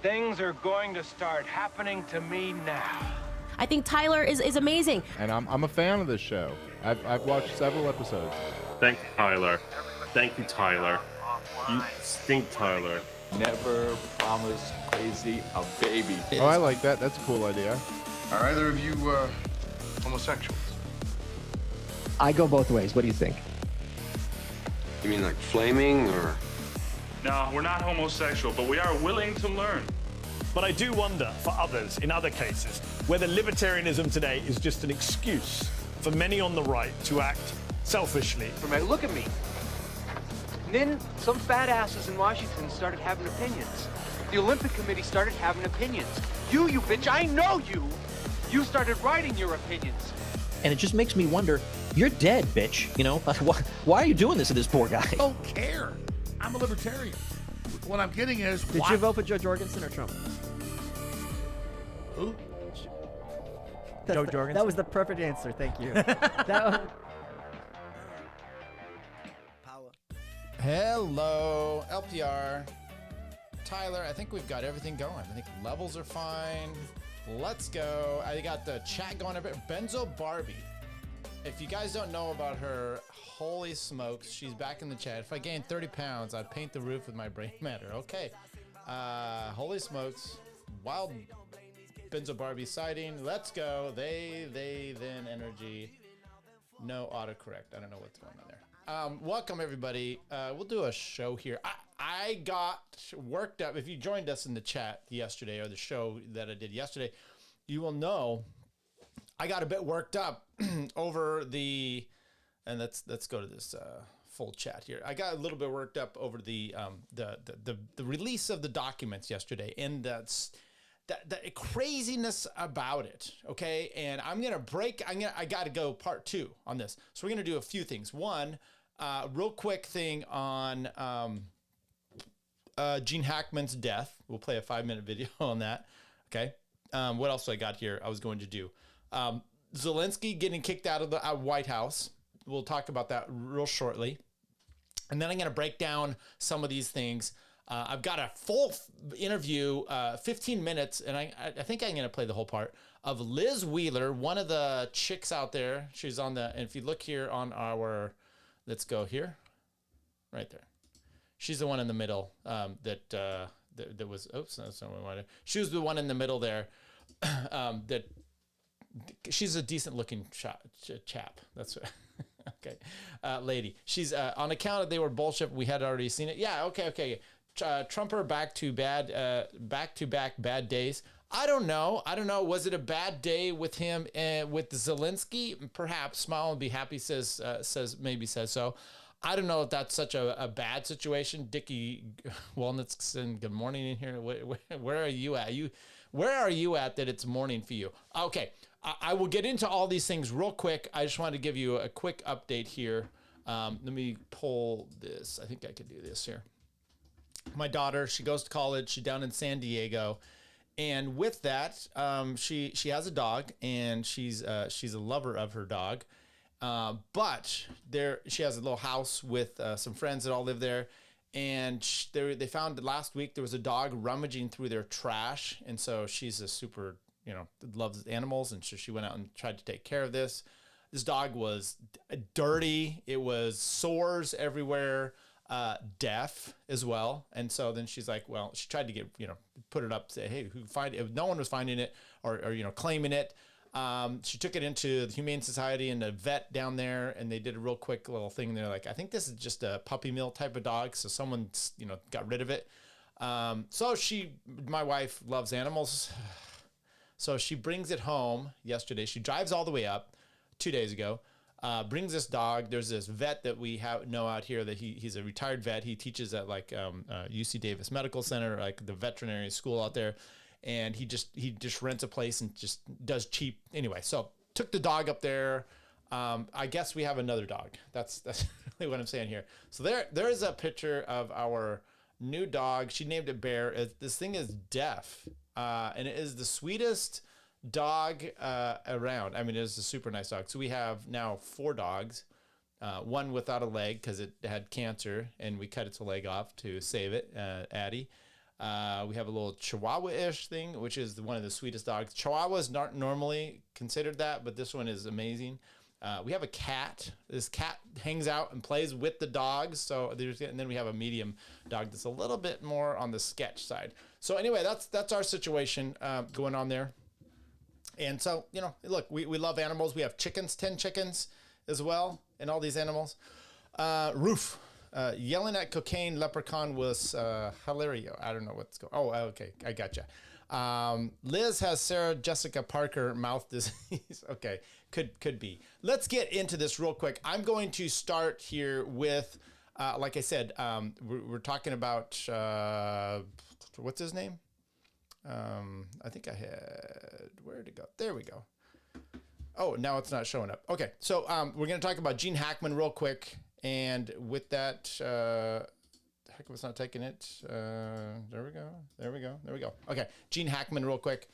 Things are going to start happening to me now. I think Tyler is amazing. And I'm a fan of this show. I've watched several episodes. Thank you, Tyler. Thank you, Tyler. You stink, Tyler. Never promise crazy a baby. Oh, I like that. That's a cool idea. Are either of you homosexuals? I go both ways. What do you think? You mean like flaming or? No, we're not homosexual, but we are willing to learn. But I do wonder, for others, in other cases, whether libertarianism today is just an excuse for many on the right to act selfishly. Look at me. And then some fat asses in Washington started having opinions. The Olympic Committee started having opinions. You bitch, I know you! You started writing your opinions. And it just makes me wonder, you're dead, bitch. You know, why are you doing this to this poor guy? I don't care. I'm a libertarian. What I'm getting is, Did you vote for Joe Jorgensen or Trump? Who? Joe Jorgensen. That was the perfect answer. Thank you. Hello, LPR. Tyler, I think we've got everything going. I think levels are fine. Let's go. I got the chat going a bit. Benzo Barbie. If you guys don't know about her, holy smokes, she's back in the chat. If I gain 30 pounds, I'd paint the roof with my brain matter. Okay. Holy smokes. Wild Benzo Barbie sighting. Let's go. They, then energy. No autocorrect. I don't know what's going on there. Welcome everybody. We'll do a show here. I got worked up. If you joined us in the chat yesterday or the show that I did yesterday, you will know I got a bit worked up over the, and let's go to this full chat here. I got a little bit worked up over the release of the documents yesterday, and that's the craziness about it. Okay, and I got to go part 2 on this. So we're gonna do a few things. One, real quick thing on Gene Hackman's death. We'll play a 5-minute video on that. Okay. What else I got here? I was going to do Zelensky getting kicked out of the White House. We'll talk about that real shortly. And then I'm going to break down some of these things. I've got a full interview, 15 minutes, and I think I'm going to play the whole part of Liz Wheeler, one of the chicks out there. She's on the, and if you look here on our, let's go here, right there. She's the one in the middle that was, oops, that's not what I wanted. She was the one in the middle there that, she's a decent looking chap. That's okay. Lady. She's on account of they were bullshit. We had already seen it. Yeah. Okay. Trumper back to back bad days. I don't know. Was it a bad day with him with Zelensky? Perhaps. Smile and be happy says so. I don't know if that's such a bad situation. Dickie Walnuts, good morning in here. Where are you at? Where are you at that it's morning for you? Okay, I will get into all these things real quick. I just wanted to give you a quick update here. Let me pull this. I think I can do this here. My daughter, she goes to college. She's down in San Diego. And with that, she has a dog, and she's a lover of her dog. But she has a little house with some friends that all live there, and they found last week there was a dog rummaging through their trash, and so she's a super, loves animals, and so she went out and tried to take care of this. This dog was dirty. It was sores everywhere, deaf as well, and so then she's like, well, she tried to get, put it up, say, hey, who find it? No one was finding it or claiming it. She took it into the Humane Society and a vet down there, and they did a real quick little thing. They're like, I think this is just a puppy mill type of dog. So someone, got rid of it. So my wife loves animals. So she brings it home yesterday. She drives all the way up 2 days ago, brings this dog. There's this vet that we know out here that he's a retired vet. He teaches at UC Davis Medical Center, like the veterinary school out there. And he just rents a place and just does cheap anyway. So took the dog up there. I guess we have another dog. That's really what I'm saying here. So there is a picture of our new dog. She named it Bear. This thing is deaf, and it is the sweetest dog around. I mean, it is a super nice dog. So we have now 4 dogs. One without a leg because it had cancer, and we cut its leg off to save it, Addie. We have a little Chihuahua-ish thing, which is one of the sweetest dogs. Chihuahuas not normally considered that, but this one is amazing. We have a cat. This cat hangs out and plays with the dogs. So and then we have a medium dog that's a little bit more on the sketch side. So anyway, that's our situation going on there. And so, you know, look, we love animals. We have chickens, 10 chickens as well, and all these animals. Roof. Yelling at cocaine leprechaun was hilarious. I don't know what's going on. Oh, okay. I gotcha. Liz has Sarah Jessica Parker mouth disease. Okay. Could be. Let's get into this real quick. I'm going to start here with, like I said, we're talking about, what's his name? I think I had, where'd it go? There we go. Oh, now it's not showing up. Okay. So, we're going to talk about Gene Hackman real quick. And with that, heck, it's not taking it. There we go. Okay. Gene Hackman real quick.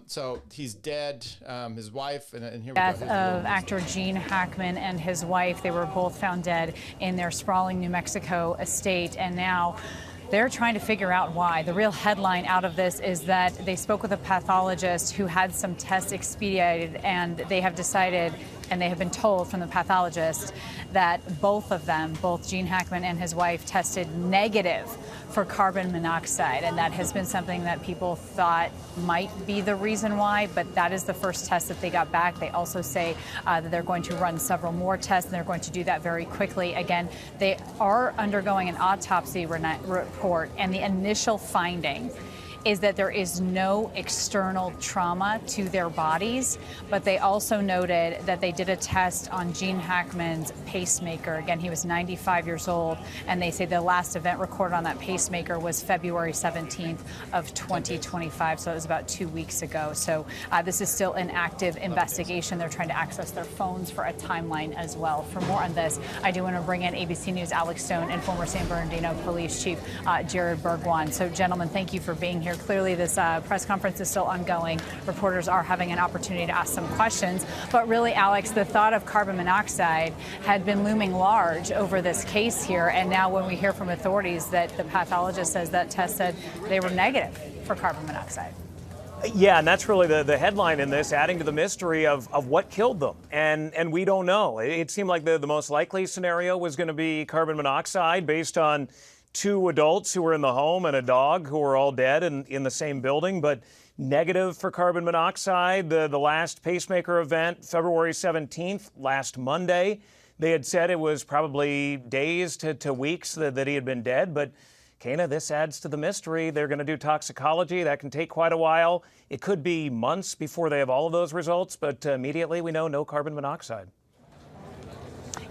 So he's dead. His wife, and here we go. Death of actor Gene Hackman and his wife. They were both found dead in their sprawling New Mexico estate. And now they're trying to figure out why. The real headline out of this is that they spoke with a pathologist who had some tests expedited, and they have decided, and they have been told from the pathologist, that both of them, both Gene Hackman and his wife, tested negative for carbon monoxide. And that has been something that people thought might be the reason why, but that is the first test that they got back. They also say that they're going to run several more tests, and they're going to do that very quickly. Again, they are undergoing an autopsy report, and the initial finding is that there is no external trauma to their bodies, but they also noted that they did a test on Gene Hackman's pacemaker. Again, he was 95 years old, and they say the last event recorded on that pacemaker was February 17th of 2025, so it was about 2 weeks ago. So this is still an active investigation. They're trying to access their phones for a timeline as well. For more on this, I do want to bring in ABC News' Alex Stone and former San Bernardino Police Chief Jared Bergwan. So, gentlemen, thank you for being here. Clearly, this press conference is still ongoing. Reporters are having an opportunity to ask some questions. But really, Alex, the thought of carbon monoxide had been looming large over this case here. And now when we hear from authorities that the pathologist says that test said they were negative for carbon monoxide. Yeah, and that's really the headline in this, adding to the mystery of what killed them. And we don't know. It seemed like the most likely scenario was going to be carbon monoxide based on 2 adults who were in the home and a dog who were all dead in the same building, but negative for carbon monoxide. The last pacemaker event, February 17th, last Monday, they had said it was probably days to weeks that he had been dead. But Kana, this adds to the mystery. They're going to do toxicology. That can take quite a while. It could be months before they have all of those results, but immediately we know no carbon monoxide.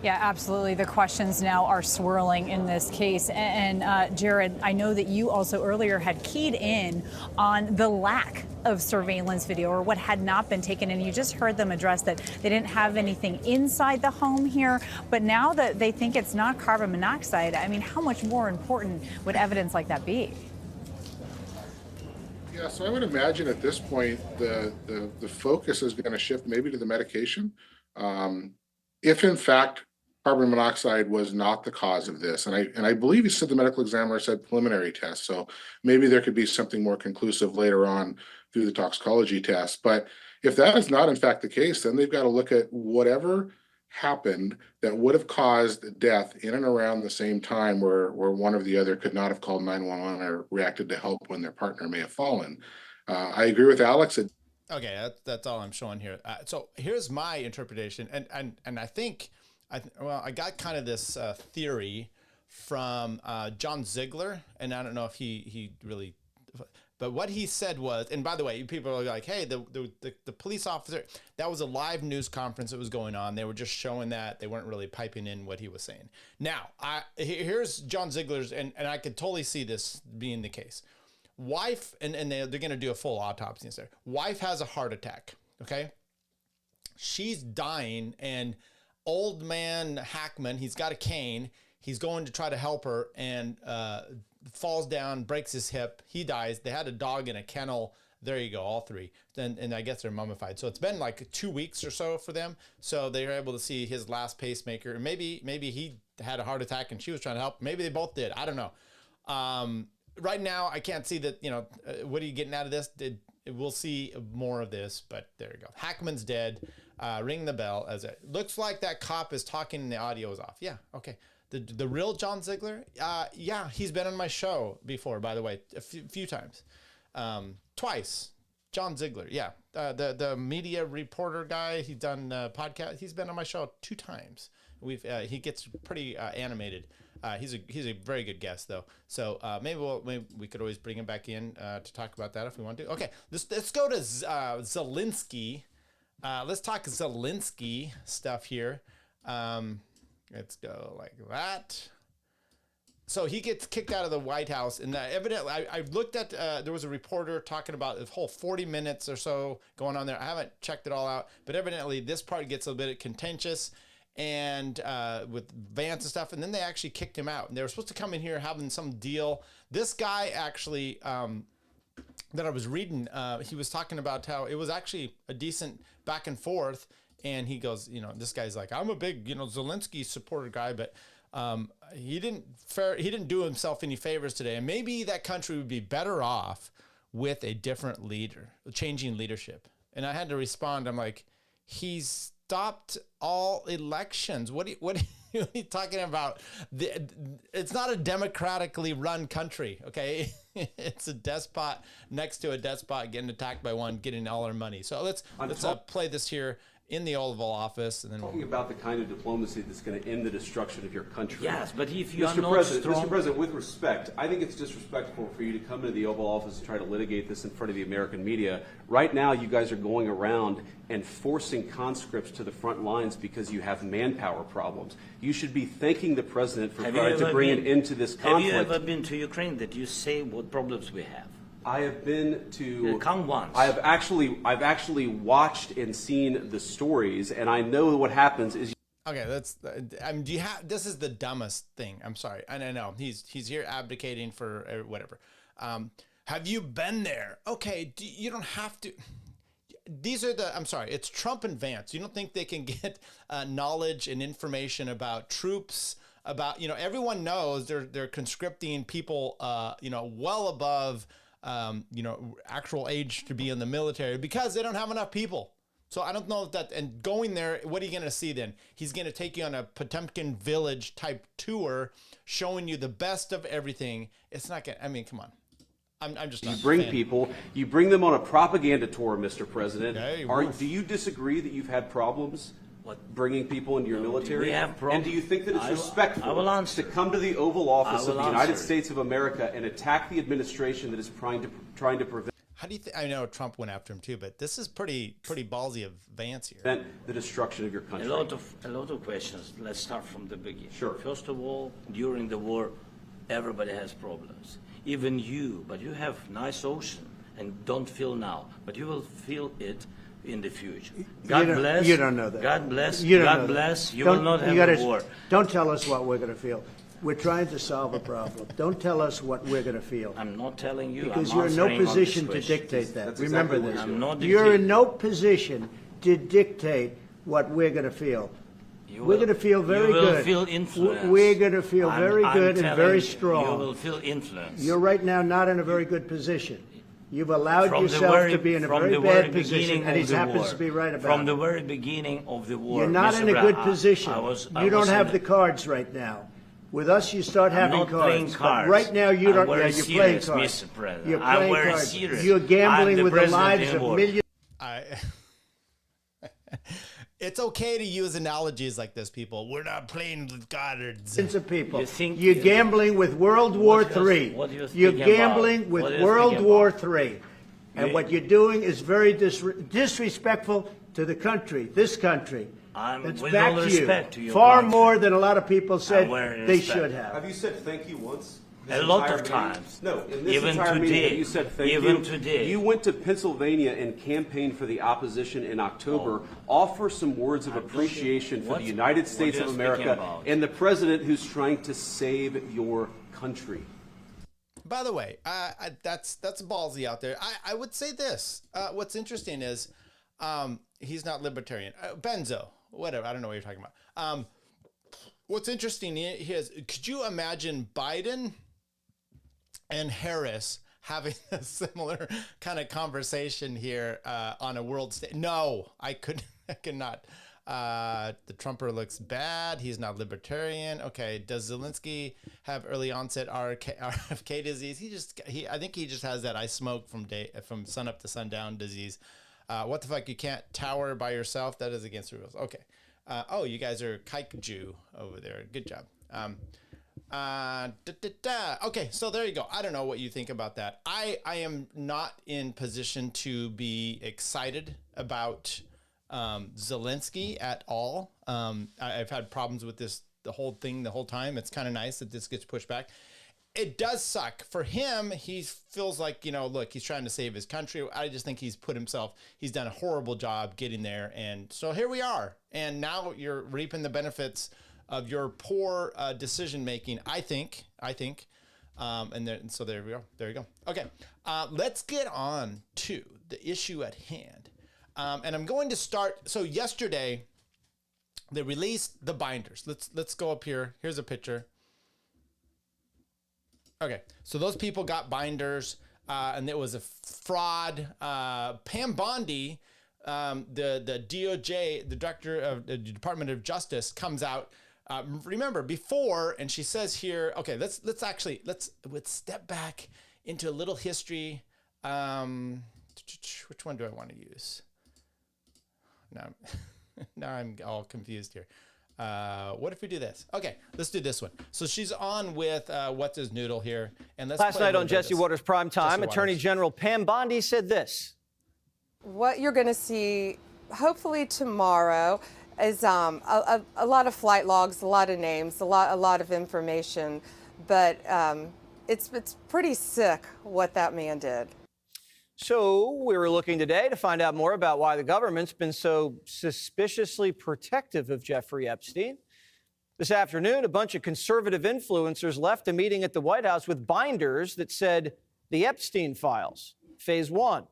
Yeah, absolutely. The questions now are swirling in this case. And Jared, I know that you also earlier had keyed in on the lack of surveillance video, or what had not been taken. And you just heard them address that they didn't have anything inside the home here. But now that they think it's not carbon monoxide, I mean, how much more important would evidence like that be? Yeah, so I would imagine at this point, the focus is going to shift maybe to the medication. If in fact carbon monoxide was not the cause of this, and I believe you said the medical examiner said preliminary test, so maybe there could be something more conclusive later on through the toxicology test. But if that is not in fact the case, then they've got to look at whatever happened that would have caused death in and around the same time where one or the other could not have called 911 or reacted to help when their partner may have fallen. I agree with Alex. Okay, that's all I'm showing here. So here's my interpretation, and I think, I got kind of this theory from John Ziegler, and I don't know if he really, but what he said was, and by the way, people are like, hey, the police officer, that was a live news conference that was going on. They were just showing that. They weren't really piping in what he was saying. Now, here's John Ziegler's, and I could totally see this being the case. Wife, and they're going to do a full autopsy and stuff. Wife has a heart attack, okay? She's dying, and old man Hackman, he's got a cane. He's going to try to help her and falls down, breaks his hip. He dies. They had a dog in a kennel. There you go, all 3. And I guess they're mummified. So it's been like 2 weeks or so for them. So they were able to see his last pacemaker. Maybe he had a heart attack and she was trying to help. Maybe they both did. I don't know. right now, I can't see that, what are you getting out of this? We'll see more of this, but there you go. Hackman's dead. Ring the bell. As it looks like that cop is talking and the audio is off. Yeah, okay. The real John Ziegler? Yeah, he's been on my show before, by the way, a few times. Twice. John Ziegler, yeah. The media reporter guy, he's done podcast. He's been on my show 2 times. He gets pretty animated. He's a very good guest though. So maybe we could always bring him back in to talk about that if we want to. Okay, let's go to Zelensky. Let's talk Zelensky stuff here. Let's go like that. So he gets kicked out of the White House, and evidently, I looked at, there was a reporter talking about the whole 40 minutes or so going on there. I haven't checked it all out, but evidently this part gets a bit contentious, and with Vance and stuff, and then they actually kicked him out. And they were supposed to come in here having some deal. This guy actually, that I was reading, he was talking about how it was actually a decent back and forth, and he goes, this guy's like, I'm a big, Zelensky supporter guy, but he didn't do himself any favors today, and maybe that country would be better off with a different leader, changing leadership. And I had to respond. I'm like, he's stopped all elections. What are you talking about? It's not a democratically run country, okay? It's a despot next to a despot getting attacked by one, getting all our money. So let's play this here in the Oval Office, and then talking about the kind of diplomacy that's going to end the destruction of your country. Yes, but if you are Mr. not President, strong... Mr. President, with respect, I think it's disrespectful for you to come into the Oval Office and try to litigate this in front of the American media. Right now, you guys are going around and forcing conscripts to the front lines because you have manpower problems. You should be thanking the President for trying to bring an end to this conflict. Have you ever been to Ukraine that you say what problems we have? I have been to. Come once. I've actually watched and seen the stories, and I know what happens is. Okay, this is the dumbest thing. I'm sorry, and I know he's here abdicating for whatever. Have you been there? Okay, you don't have to. These are I'm sorry, it's Trump and Vance. You don't think they can get knowledge and information about troops? About everyone knows they're conscripting people well above. Actual age to be in the military because they don't have enough people. So I don't know if that, and going there, what are you going to see then? He's going to take you on a Potemkin village type tour, showing you the best of everything. It's not going to, come on. I'm just not You bring fan. people, you bring them on a propaganda tour, Mr. President. Okay, do you disagree that you've had problems bringing people into your military? We have problems. And do you think that it's respectful to come to the Oval Office of the United States of America and attack the administration that is trying to prevent? How do you think? I know Trump went after him too, but this is pretty ballsy of Vance here. The destruction of your country. A lot of questions. Let's start from the beginning. Sure. First of all, during the war, everybody has problems. Even you, but you have nice ocean and don't feel now, but you will feel it in the future. God bless. You don't know that. God bless. You don't God know bless. That. You will not have a war. Don't tell us what we're going to feel. We're trying to solve a problem. Don't tell us what we're going to feel. I'm not telling you. Because I'm you're in no answering on this position to question. dictate that. That's Remember exactly this. what I'm not You're dictating. in no position to dictate what we're going to feel. We're going to feel very you will good. Feel influence. We're going to feel very good and very strong. You will feel influence. You're right now not in a very good position. You've allowed yourself to be in a very bad position, and he happens to be right about it. From the very beginning of the war. You're not in a good position. You don't have the cards right now. With us, you start having cards. Playing cards. But right now, you don't. Yeah, you're playing cards. Mr. President. You're playing I'm cards. serious. You're gambling with the president lives of millions. It's okay to use analogies like this, people. We're not playing with cards. Millions of people. You're gambling with World War III. You're gambling with World War III. And what you're doing is very disrespectful to the country, this country. That's with back all to you. respect to your Far country. more than a lot of people said they respect. should have. Have you said thank you once? A lot of times. No, in this Even entire meeting, today. have you said thank Even you. today. You went to Pennsylvania and campaigned for the opposition in October. Offer some words of appreciation for the United States of America and the president who's trying to save your country. By the way, that's ballsy out there. I would say this. What's interesting is he's not libertarian. Benzo, whatever. I don't know what you're talking about. What's interesting is, could you imagine Biden and Harris having a similar kind of conversation here on a world stage. No, I cannot. The Trumper looks bad. He's not libertarian. Okay, does Zelensky have early onset RFK disease? I think he just has that I smoke from sun up to sundown disease. What the fuck? You can't tower by yourself? That is against the rules. Okay. Oh, you guys are kaiju over there. Good job. Okay, so there you go. I don't know what you think about that. I am not in position to be excited about Zelensky at all. I've had problems with the whole time. It's kind of nice that this gets pushed back. It does suck for him. He feels like, look, he's trying to save his country. I just think he's done a horrible job getting there. And so here we are. And now you're reaping the benefits of your poor decision making, I think. So there we go. There you go. Okay, let's get on to the issue at hand. And I'm going to start. So yesterday, they released the binders. Let's go up here. Here's a picture. Okay, so those people got binders, and it was a fraud. Pam Bondi, the DOJ, the director of the Department of Justice, comes out. Remember before, and she says here. Okay, let's step back into a little history. Which one do I want to use? Now I'm all confused here. What if we do this? Okay, let's do this one. So she's on with What's His Noodle here. And let's Last night on Jesse Waters Prime Time, Attorney General Pam Bondi said this. What you're going to see, hopefully tomorrow, is a lot of flight logs, a lot of names, a lot of information. But it's pretty sick what that man did. So we were looking today to find out more about why the government's been so suspiciously protective of Jeffrey Epstein. This afternoon, a bunch of conservative influencers left a meeting at the White House with binders that said the Epstein files, phase 1.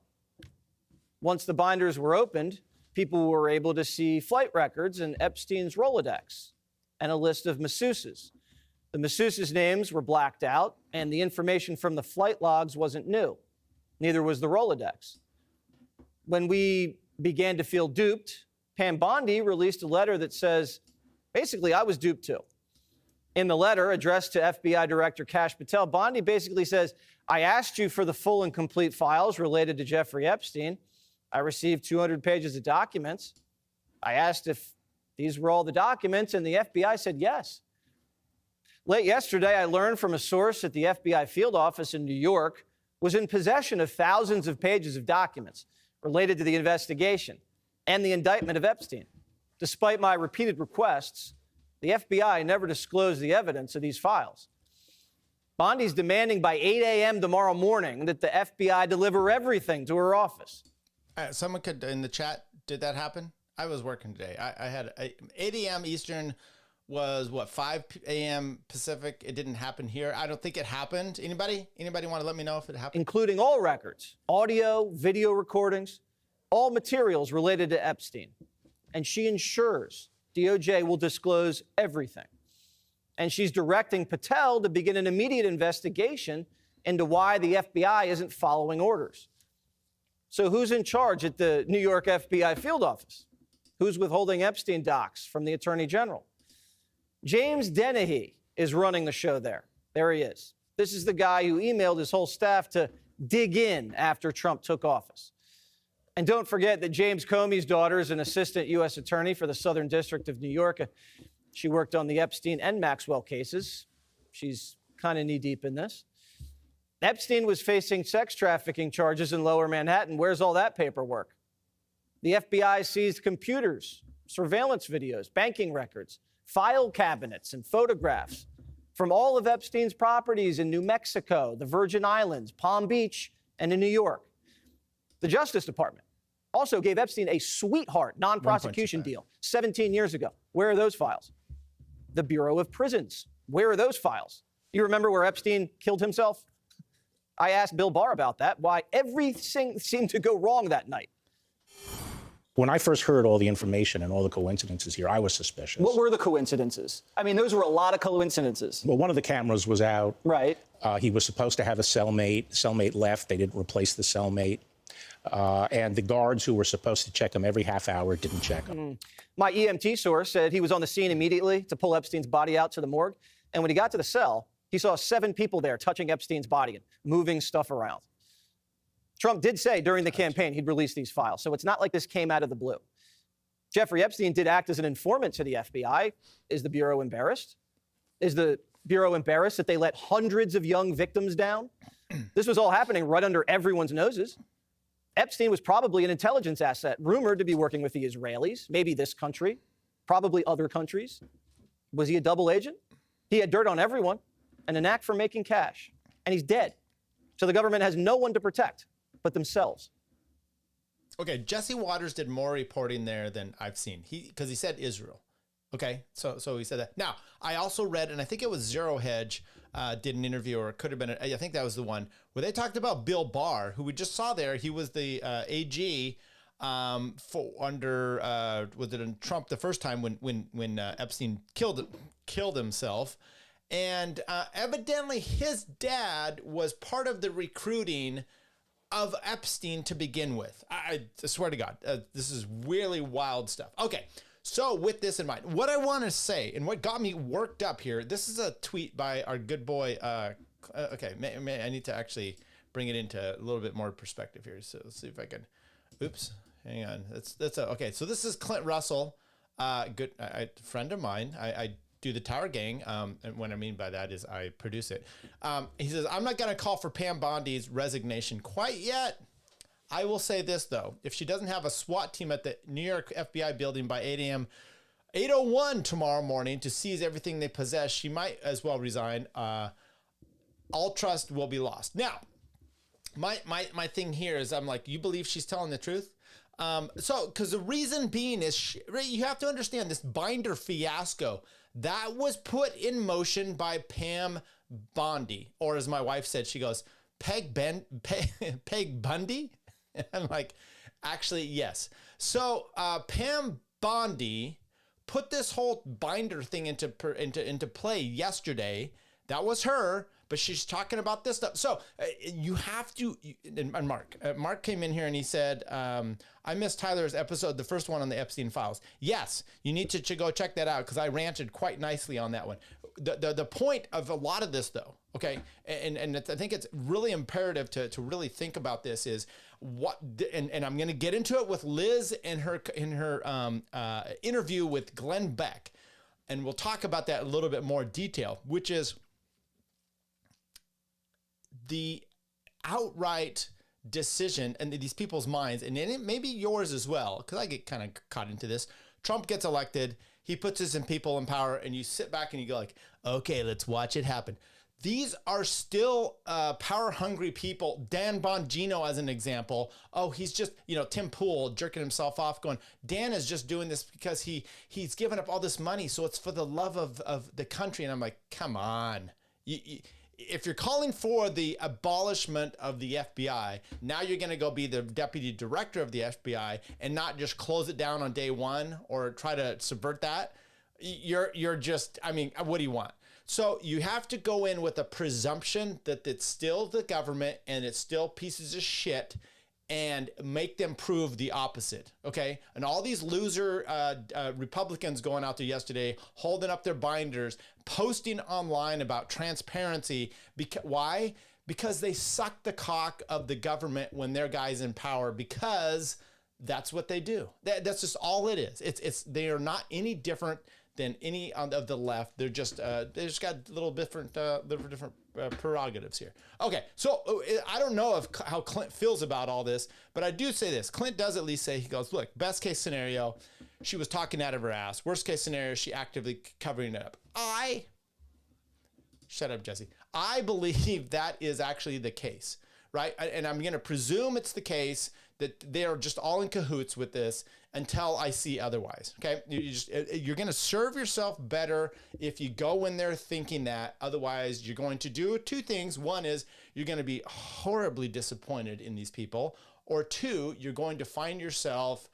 Once the binders were opened, people were able to see flight records and Epstein's Rolodex and a list of masseuses. The masseuses' names were blacked out, and the information from the flight logs wasn't new. Neither was the Rolodex. When we began to feel duped, Pam Bondi released a letter that says, basically, I was duped too. In the letter addressed to FBI Director Kash Patel, Bondi basically says, I asked you for the full and complete files related to Jeffrey Epstein. I received 200 pages of documents. I asked if these were all the documents, and the FBI said yes. Late yesterday, I learned from a source at the FBI field office in New York was in possession of thousands of pages of documents related to the investigation and the indictment of Epstein. Despite my repeated requests, the FBI never disclosed the evidence of these files. Bondi's demanding by 8 a.m. tomorrow morning that the FBI deliver everything to her office. Someone could, in the chat, did that happen? I was working today. I had 8 a.m. Eastern was, 5 a.m. Pacific. It didn't happen here. I don't think it happened. Anybody want to let me know if it happened? Including all records, audio, video recordings, all materials related to Epstein. And she ensures DOJ will disclose everything. And she's directing Patel to begin an immediate investigation into why the FBI isn't following orders. So who's in charge at the New York FBI field office? Who's withholding Epstein docs from the Attorney General? James Dennehy is running the show there. There he is. This is the guy who emailed his whole staff to dig in after Trump took office. And don't forget that James Comey's daughter is an assistant U.S. attorney for the Southern District of New York. She worked on the Epstein and Maxwell cases. She's kind of knee-deep in this. Epstein was facing sex trafficking charges in Lower Manhattan. Where's all that paperwork? The FBI seized computers, surveillance videos, banking records, file cabinets, and photographs from all of Epstein's properties in New Mexico, the Virgin Islands, Palm Beach, and in New York. The Justice Department also gave Epstein a sweetheart non-prosecution deal 17 years ago. Where are those files? The Bureau of Prisons. Where are those files? You remember where Epstein killed himself? I asked Bill Barr about that, why everything seemed to go wrong that night. When I first heard all the information and all the coincidences here, I was suspicious. What were the coincidences? I mean, those were a lot of coincidences. Well, one of the cameras was out. Right. He was supposed to have a cellmate. Cellmate left. They didn't replace the cellmate. And the guards who were supposed to check him every half hour didn't check him. My EMT source said he was on the scene immediately to pull Epstein's body out to the morgue. And when he got to the cell, he saw 7 people there touching Epstein's body and moving stuff around. Trump did say during the campaign he'd release these files, so it's not like this came out of the blue. Jeffrey Epstein did act as an informant to the FBI. Is the Bureau embarrassed? Is the Bureau embarrassed that they let hundreds of young victims down? This was all happening right under everyone's noses. Epstein was probably an intelligence asset, rumored to be working with the Israelis, maybe this country, probably other countries. Was he a double agent? He had dirt on everyone and a knack for making cash. And he's dead. So the government has no one to protect but themselves. Okay, Jesse Waters did more reporting there than I've seen. Because he said Israel. Okay, so he said that. Now, I also read, and I think it was Zero Hedge did an interview, or it could have been, I think that was the one, where they talked about Bill Barr, who we just saw there. He was the AG for under, was it in Trump the first time when Epstein killed himself. And evidently his dad was part of the recruiting of Epstein to begin with. I swear to God, this is really wild stuff. Okay, so with this in mind, what I want to say and what got me worked up here, this is a tweet by our good boy. Okay, I need to actually bring it into a little bit more perspective here. So let's see if I can. Oops, hang on. Okay. So this is Clint Russell, good friend of mine. I do the Tower Gang, and what I mean by that is I produce it. He says, I'm not going to call for Pam Bondi's resignation quite yet. I will say this, though. If she doesn't have a SWAT team at the New York FBI building by 8 a.m., 8:01 tomorrow morning to seize everything they possess, she might as well resign. All trust will be lost. Now, my thing here is I'm like, you believe she's telling the truth? Because the reason being is, you have to understand this binder fiasco that was put in motion by Pam Bondi, or as my wife said, she goes, Peg Bundy? I'm like, actually, yes. So Pam Bondi put this whole binder thing into play yesterday. That was her. But she's talking about this stuff. So you have to, and Mark came in here and he said, I missed Tyler's episode, the first one on the Epstein files. Yes, you need to go check that out because I ranted quite nicely on that one. The point of a lot of this though, okay, and I think it's really imperative to really think about this is what, and I'm going to get into it with Liz in her interview with Glenn Beck. And we'll talk about that in a little bit more detail, which is, the outright decision and these people's minds, and it may be yours as well, because I get kind of caught into this. Trump gets elected, he puts his people in power, and you sit back and you go like, okay, let's watch it happen. These are still power-hungry people. Dan Bongino, as an example. Oh, he's just, Tim Pool jerking himself off going, Dan is just doing this because he's given up all this money, so it's for the love of the country. And I'm like, come on. If you're calling for the abolishment of the FBI, now you're going to go be the deputy director of the FBI and not just close it down on day one or try to subvert that. You're just, what do you want? So you have to go in with a presumption that it's still the government and it's still pieces of shit and make them prove the opposite, okay? And all these loser Republicans going out there yesterday, holding up their binders, posting online about transparency. Why? Because they suck the cock of the government when their guy's in power, because that's what they do. That's just all it is. They are not any different than any of the left. They just got little different prerogatives here. Okay, so I don't know how Clint feels about all this, but I do say this. Clint does at least say, he goes, look, best case scenario, she was talking out of her ass. Worst case scenario, she actively covering it up. Shut up, Jesse. I believe that is actually the case, right? And I'm going to presume it's the case that they are just all in cahoots with this until I see otherwise, okay? You're going to serve yourself better if you go in there thinking that. Otherwise, you're going to do two things. One is you're going to be horribly disappointed in these people. Or two, you're going to find yourself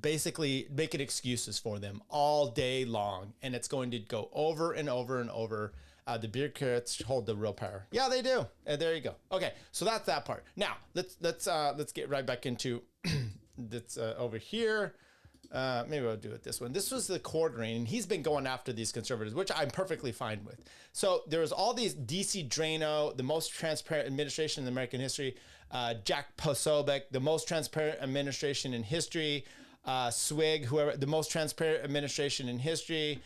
basically making excuses for them all day long, and it's going to go over and over and over. The bureaucrats hold the real power. Yeah, they do. And there you go. Okay, so that's that part. Now let's get right back into that's over here. Maybe I'll do it this one. This was the quartering, and he's been going after these conservatives, which I'm perfectly fine with. So there was all these DC Drano, the most transparent administration in American history, Jack Posobiec, the most transparent administration in history, Swig, whoever, the most transparent administration in history,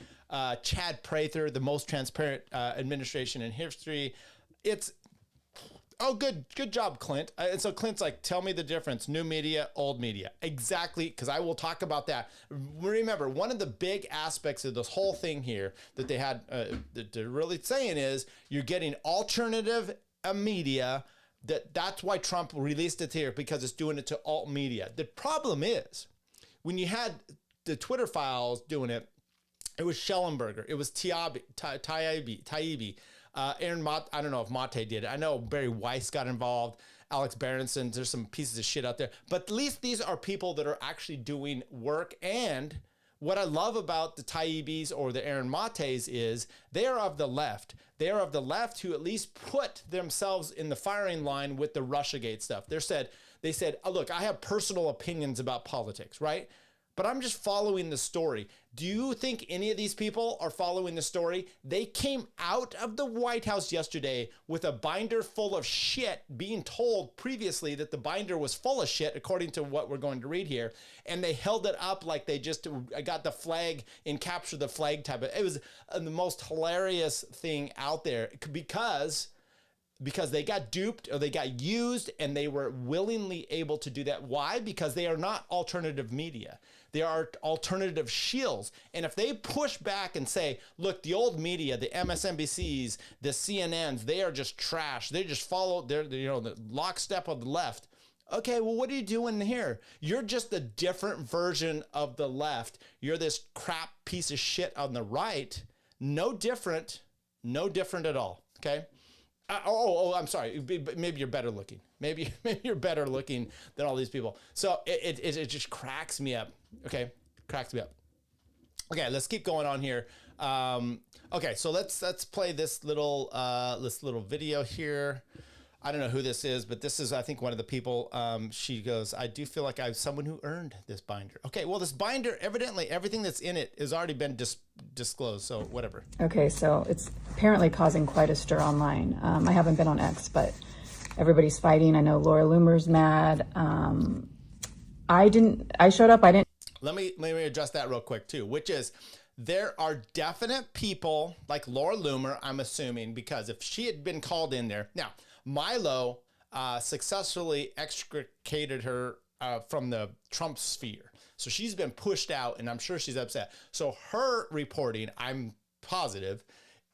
Chad Prather, the most transparent administration in history. It's good job, Clint. And so Clint's like, tell me the difference, new media, old media. Exactly, because I will talk about that. Remember, one of the big aspects of this whole thing here that they had, that they're really saying is you're getting alternative media. That's why Trump released it here, because it's doing it to alt media. The problem is, when you had the Twitter files doing it, it was Schellenberger, it was Taibbi, Aaron Mott. I don't know if Mate did it. I know Barry Weiss got involved, Alex Berenson. There's some pieces of shit out there, but at least these are people that are actually doing work. And what I love about the Taibbis or the Aaron Mates is they are of the left. They are of the left who at least put themselves in the firing line with the Russiagate stuff. They said, oh, look, I have personal opinions about politics, right? But I'm just following the story. Do you think any of these people are following the story? They came out of the White House yesterday with a binder full of shit, being told previously that the binder was full of shit, according to what we're going to read here. And they held it up like they just got the flag in capture the flag type. It was the most hilarious thing out there because they got duped or they got used, and they were willingly able to do that. Why? Because they are not alternative media. They are alternative shills. And if they push back and say, look, the old media, the MSNBCs, the CNNs, they are just trash. They just follow, they're the lockstep of the left. Okay, well, what are you doing here? You're just a different version of the left. You're this crap piece of shit on the right. No different at all, okay? I'm sorry. Maybe you're better looking. Maybe you're better looking than all these people. So it just cracks me up. Okay, cracks me up. Okay, let's keep going on here. Okay, so let's play this little video here. I don't know who this is, but this is, I think, one of the people. She goes, I do feel like I'm someone who earned this binder. Okay, well, this binder, evidently, everything that's in it has already been disclosed, so whatever. Okay, so it's apparently causing quite a stir online. I haven't been on X, but everybody's fighting. I know Laura Loomer's mad. I showed up, I didn't. Let me address that real quick, too, which is, there are definite people like Laura Loomer, I'm assuming, because if she had been called in there. Now, Milo successfully extricated her from the Trump sphere. So she's been pushed out, and I'm sure she's upset. So her reporting, I'm positive,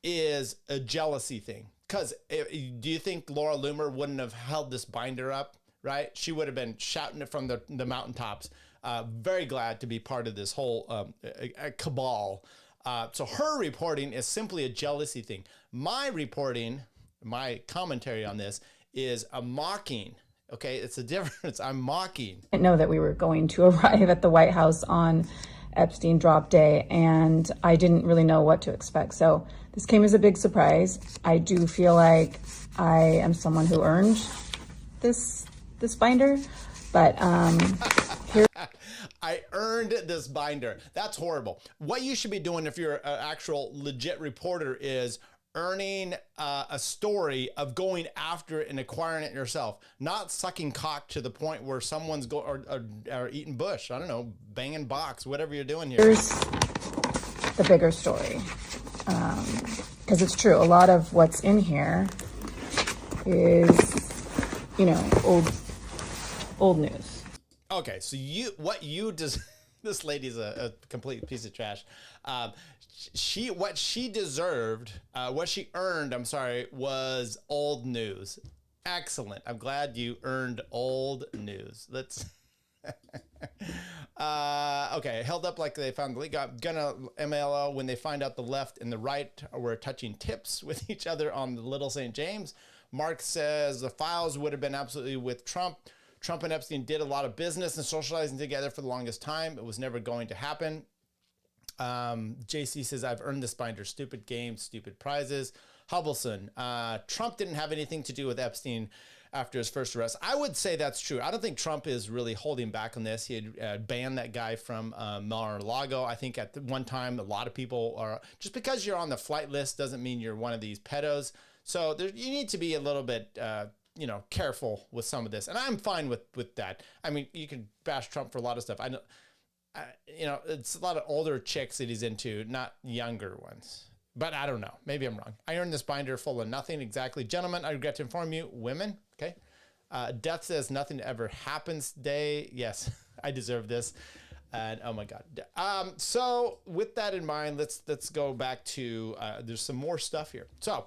is a jealousy thing. Because do you think Laura Loomer wouldn't have held this binder up, right? She would have been shouting it from the mountaintops. Very glad to be part of this whole cabal. So her reporting is simply a jealousy thing. My reporting, my commentary on this is a mocking. Okay, it's a difference. I'm mocking. I didn't know that we were going to arrive at the White House on Epstein drop day, and I didn't really know what to expect. So this came as a big surprise. I do feel like I am someone who earned this binder, but here. I earned this binder. That's horrible. What you should be doing if you're an actual legit reporter is earning a story of going after it and acquiring it yourself, not sucking cock to the point where someone's or eating bush. I don't know, banging box, whatever you're doing here. Here's the bigger story, because it's true. A lot of what's in here is, old news. Okay, so this lady's a complete piece of trash. What she deserved, what she earned, I'm sorry, was old news. Excellent. I'm glad you earned old news. Let's okay, held up like they found the leak. Gonna MLO when they find out the left and the right were touching tips with each other on the Little St. James. Mark says the files would have been absolutely with Trump. Trump and Epstein did a lot of business and socializing together for the longest time. It was never going to happen. JC says, I've earned this binder. Stupid games, stupid prizes. Hubbleson, Trump didn't have anything to do with Epstein after his first arrest. I would say that's true. I don't think Trump is really holding back on this. He had banned that guy from Mar-a-Lago. I think at one time, a lot of people are, just because you're on the flight list doesn't mean you're one of these pedos. So you need to be a little bit, careful with some of this. And I'm fine with that. I mean, you can bash Trump for a lot of stuff. I know, it's a lot of older chicks that he's into, not younger ones. But I don't know. Maybe I'm wrong. I earned this binder full of nothing. Exactly. Gentlemen, I regret to inform you, women, okay? Death says nothing ever happens day. Yes, I deserve this. And oh my God. So with that in mind, let's go back to, there's some more stuff here. So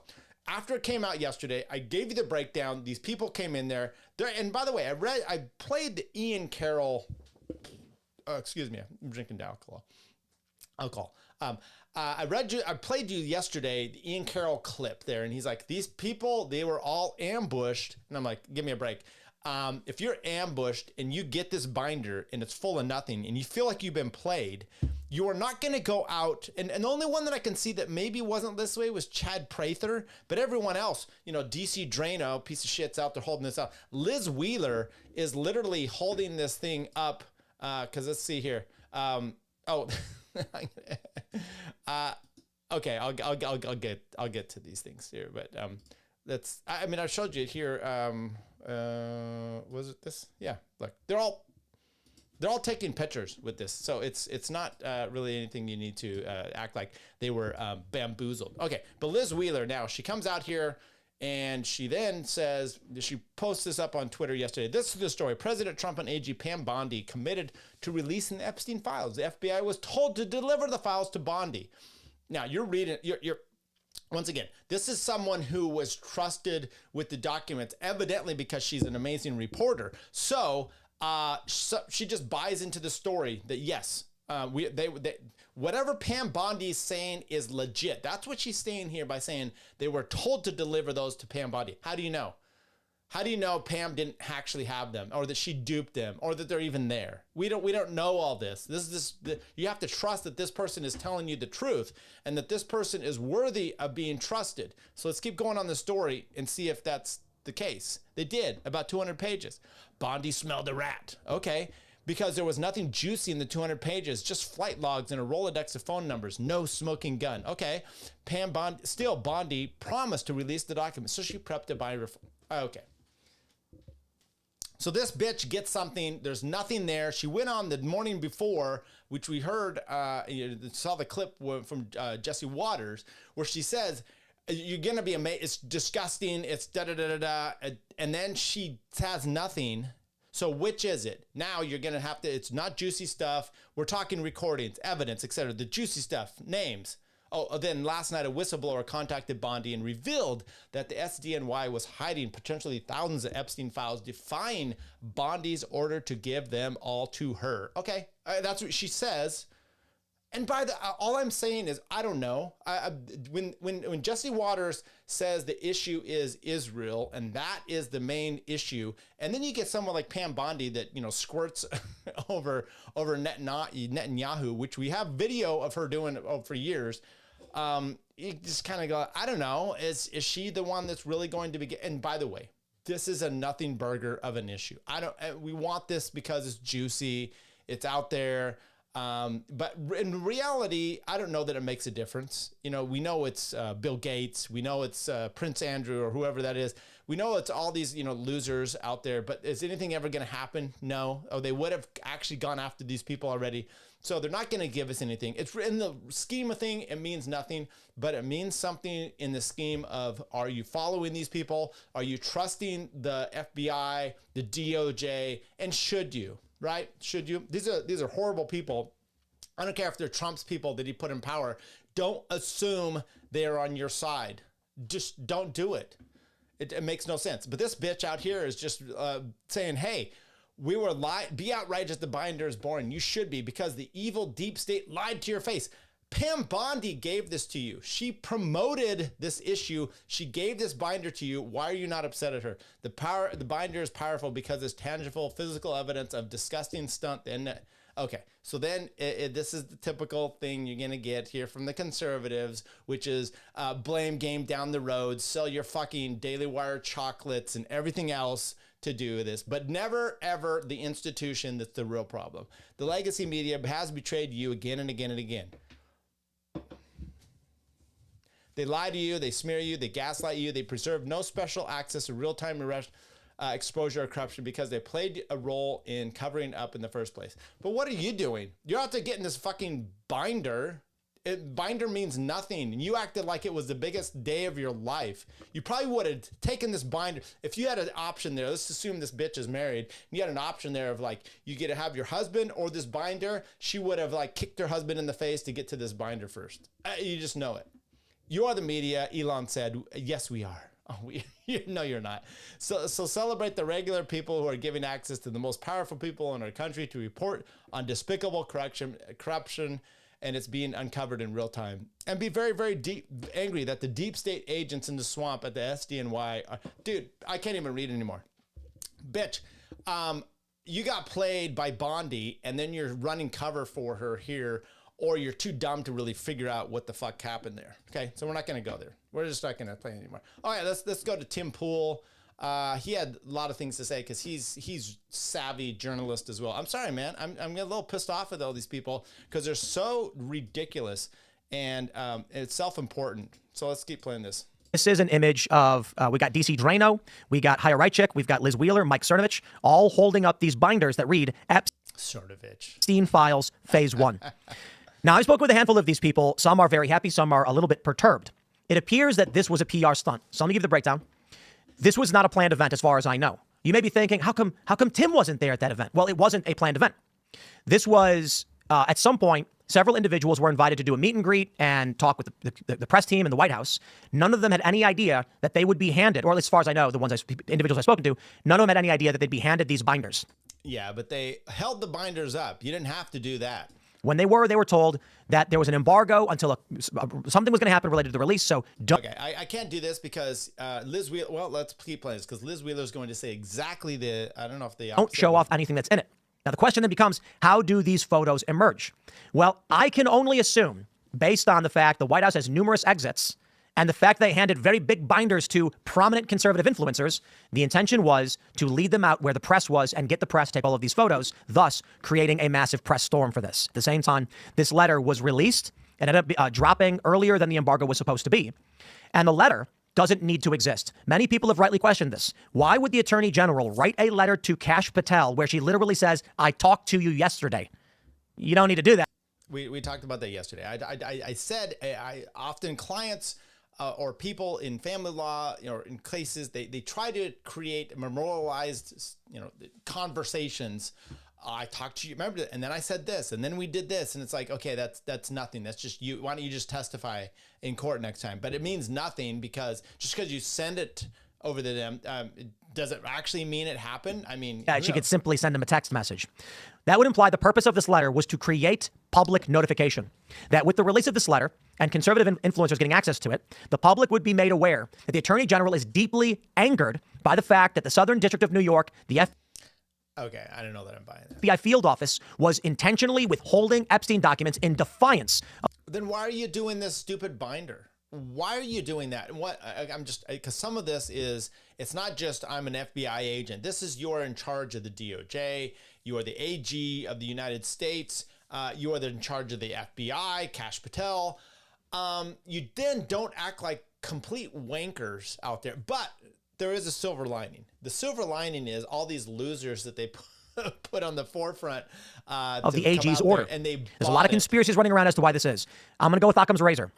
after it came out yesterday, I gave you the breakdown. These people came in there. And by the way, I played the Ian Carroll, excuse me, I'm drinking alcohol. I played you yesterday the Ian Carroll clip there, and he's like, these people, they were all ambushed. And I'm like, give me a break. If you're ambushed and you get this binder and it's full of nothing and you feel like you've been played, you are not going to go out. And the only one that I can see that maybe wasn't this way was Chad Prather, but everyone else, DC Drano, piece of shit's out there holding this up. Liz Wheeler is literally holding this thing up. Cause let's see here. Okay, I'll get to these things here, but I showed you here. Was it this? Yeah, look, they're all taking pictures with this, so it's not really anything you need to act like they were bamboozled. Okay, but Liz Wheeler now, she comes out here and she then says, she posts this up on Twitter yesterday. This is the story. President Trump and AG Pam Bondi committed to releasing the Epstein files. The FBI was told to deliver the files to Bondi. Now you're reading, you're once again, this is someone who was trusted with the documents, evidently because she's an amazing reporter. So she just buys into the story that yes, whatever Pam Bondi is saying is legit. That's what she's saying here by saying they were told to deliver those to Pam Bondi. How do you know? How do you know Pam didn't actually have them, or that she duped them, or that they're even there? We don't know all this. You have to trust that this person is telling you the truth and that this person is worthy of being trusted. So let's keep going on the story and see if that's the case. They did, about 200 pages. Bondi smelled a rat. Okay. Because there was nothing juicy in the 200 pages, just flight logs and a Rolodex of phone numbers, no smoking gun. Okay, Bondi promised to release the documents, so she prepped to buy. Okay. So this bitch gets something, there's nothing there. She went on the morning before, which we heard, saw the clip from Jesse Waters, where she says, you're going to be amazed, it's disgusting, it's da-da-da-da-da, and then she has nothing. So which is it? Now you're going to have to, it's not juicy stuff. We're talking recordings, evidence, etc. The juicy stuff, names. Oh, then last night a whistleblower contacted Bondi and revealed that the SDNY was hiding potentially thousands of Epstein files, defying Bondi's order to give them all to her. Okay, that's what she says. And all I'm saying is, I don't know. When Jesse Waters says the issue is Israel, and that is the main issue, and then you get someone like Pam Bondi that squirts over Netanyahu, which we have video of her doing for years. You just kind of go, I don't know. Is she the one that's really going to be? And by the way, this is a nothing burger of an issue. We want this because it's juicy, it's out there. But in reality, I don't know that it makes a difference. We know it's Bill Gates. We know it's Prince Andrew or whoever that is. We know it's all these, losers out there. But is anything ever going to happen? No. Oh, they would have actually gone after these people already. So they're not going to give us anything. It's in the scheme of thing, it means nothing. But it means something in the scheme of, are you following these people? Are you trusting the FBI, the DOJ? And should you? Right? Should you? These are horrible people. I don't care if they're Trump's people that he put in power. Don't assume they're on your side. Just don't do it. It makes no sense. But this bitch out here is just saying, hey, we were be outraged that the binder is boring. You should be, because the evil deep state lied to your face. Pam Bondi gave this to you. She promoted this issue. She gave this binder to you. Why are you not upset at her? The binder is powerful because it's tangible physical evidence of disgusting stunt. And okay, so then this is the typical thing you're going to get here from the conservatives, which is blame game down the road, sell your fucking Daily Wire chocolates and everything else to do this, but never, ever the institution that's the real problem. The legacy media has betrayed you again and again and again. They lie to you, they smear you, they gaslight you, they preserve no special access to real-time exposure or corruption because they played a role in covering up in the first place. But what are you doing? You're out there getting this fucking binder. Binder means nothing. You acted like it was the biggest day of your life. You probably would have taken this binder. If you had an option there, let's assume this bitch is married, and you had an option there of like, you get to have your husband or this binder, she would have like kicked her husband in the face to get to this binder first. You just know it. You are the media, Elon said. Yes, we are. Oh, no, you're not. So celebrate the regular people who are giving access to the most powerful people in our country to report on despicable corruption, and it's being uncovered in real time. And be very, very angry that the deep state agents in the swamp at the SDNY are, dude, I can't even read anymore. Bitch, you got played by Bondi, and then you're running cover for her here, or you're too dumb to really figure out what the fuck happened there. Okay, so we're not gonna go there. We're just not gonna play anymore. All right, let's go to Tim Pool. He had a lot of things to say because he's savvy journalist as well. I'm sorry, man. I'm a little pissed off with all these people because they're so ridiculous and it's self-important. So let's keep playing this. This is an image of, we got DC Drano, we got Haya Rychik, we've got Liz Wheeler, Mike Cernovich, all holding up these binders that read Epstein Files Phase 1. Now, I spoke with a handful of these people. Some are very happy. Some are a little bit perturbed. It appears that this was a PR stunt. So let me give the breakdown. This was not a planned event as far as I know. You may be thinking, how come Tim wasn't there at that event? Well, it wasn't a planned event. This was, at some point, several individuals were invited to do a meet and greet and talk with the press team in the White House. None of them had any idea that they would be handed, or at least as far as I know, the individuals I've spoken to, none of them had any idea that they'd be handed these binders. Yeah, but they held the binders up. You didn't have to do that. When they were told that there was an embargo until something was going to happen related to the release. So okay, I can't do this because Liz Wheeler. Well, let's keep playing this because Liz Wheeler is going to say exactly I don't know if the don't show off anything that's in it. Now the question then becomes, how do these photos emerge? Well, I can only assume, based on the fact the White House has numerous exits and the fact they handed very big binders to prominent conservative influencers, the intention was to lead them out where the press was and get the press to take all of these photos, thus creating a massive press storm for this. At the same time, this letter was released and ended up dropping earlier than the embargo was supposed to be. And the letter doesn't need to exist. Many people have rightly questioned this. Why would the Attorney General write a letter to Kash Patel where she literally says, I talked to you yesterday? You don't need to do that. We talked about that yesterday. I said I often clients or people in family law, in cases, they try to create memorialized, conversations. I talked to you, remember, and then I said this, and then we did this, and it's like, okay, that's nothing. That's just you. Why don't you just testify in court next time? But it means nothing because just because you send it over to them, does it actually mean it happened? I mean, yeah, she could simply send them a text message. That would imply the purpose of this letter was to create public notification. That with the release of this letter and conservative influencers getting access to it, the public would be made aware that the Attorney General is deeply angered by the fact that the Southern District of New York, the Okay, I don't know that I'm buying that. FBI field office was intentionally withholding Epstein documents in defiance. Then why are you doing this stupid binder? Why are you doing that? I'm just, because some of this is, it's not just I'm an FBI agent. This is you're in charge of the DOJ. You are the AG of the United States. You are in charge of the FBI, Kash Patel. You then don't act like complete wankers out there. But there is a silver lining. The silver lining is all these losers that they put on the forefront of the AG's order. And there's a lot of conspiracies running around as to why this is. I'm going to go with Occam's razor.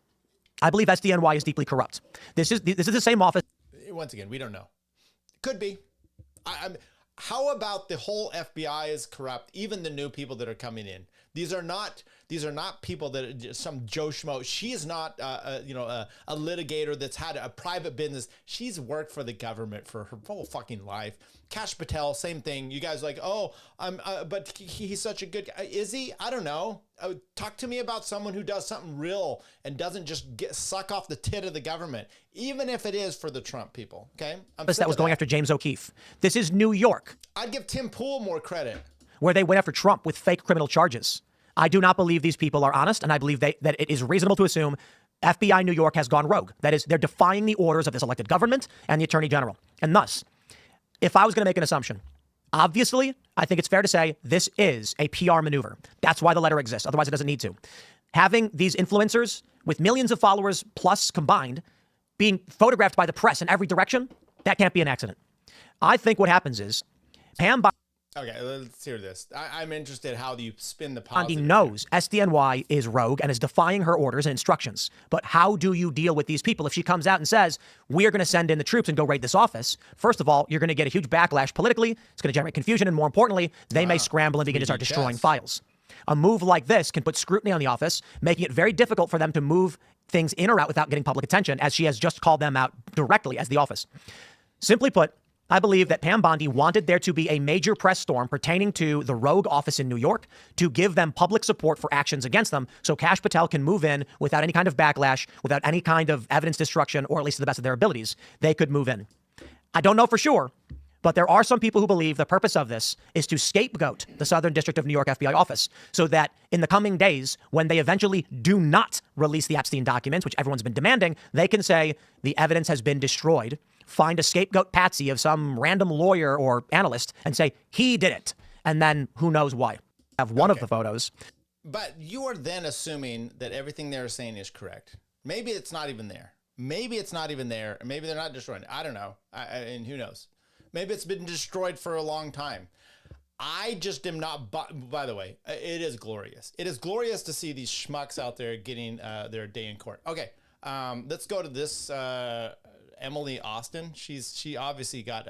I believe SDNY is deeply corrupt. This is the same office. Once again, we don't know. Could be. How about the whole FBI is corrupt? Even the new people that are coming in. These are not people that are just some Joe Schmo. She is not a litigator that's had a private business. She's worked for the government for her whole fucking life. Kash Patel, same thing. You guys are like, oh, but he's such a good guy. Is he? I don't know. talk to me about someone who does something real and doesn't just suck off the tit of the government, even if it is for the Trump people. Okay, that was going after James O'Keefe. This is New York. I'd give Tim Pool more credit. Where they went after Trump with fake criminal charges. I do not believe these people are honest, and I believe that it is reasonable to assume FBI New York has gone rogue. That is, they're defying the orders of this elected government and the Attorney General. And thus, if I was going to make an assumption, obviously, I think it's fair to say this is a PR maneuver. That's why the letter exists. Otherwise, it doesn't need to. Having these influencers with millions of followers plus combined being photographed by the press in every direction, that can't be an accident. I think what happens is Pam Okay, let's hear this. I'm interested how do you spin the Bondi positive. knows SDNY is rogue and is defying her orders and instructions. But how do you deal with these people? If she comes out and says, we are going to send in the troops and go raid this office, first of all, you're going to get a huge backlash politically. It's going to generate confusion. And more importantly, they may scramble and begin to start destroying files. A move like this can put scrutiny on the office, making it very difficult for them to move things in or out without getting public attention, as she has just called them out directly as the office. Simply put, I believe that Pam Bondi wanted there to be a major press storm pertaining to the rogue office in New York to give them public support for actions against them so Kash Patel can move in without any kind of backlash, without any kind of evidence destruction, or at least to the best of their abilities. They could move in. I don't know for sure, but there are some people who believe the purpose of this is to scapegoat the Southern District of New York FBI office so that in the coming days, when they eventually do not release the Epstein documents, which everyone's been demanding, they can say the evidence has been destroyed. Find a scapegoat patsy of some random lawyer or analyst and say, he did it. And then who knows why. I have one of the photos. But you are then assuming that everything they're saying is correct. Maybe it's not even there. Maybe it's not even there. Maybe they're not destroying it. I don't know. And who knows? Maybe it's been destroyed for a long time. I just am not, by the way, it is glorious. It is glorious to see these schmucks out there getting their day in court. Okay, let's go to this Emily Austin. She obviously got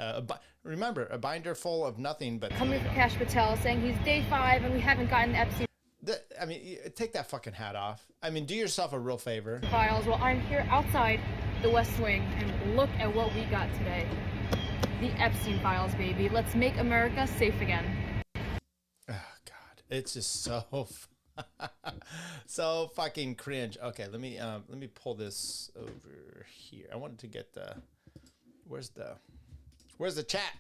remember, a binder full of nothing but coming from Kash Patel saying he's day 5 and we haven't gotten the Epstein. I mean, take that fucking hat off. I mean, do yourself a real favor. Files. Well, I'm here outside the West Wing and look at what we got today. The Epstein files, baby. Let's make America safe again. Oh God, it's just so fucking cringe. Okay, let me pull this over here. I wanted to get where's the chat?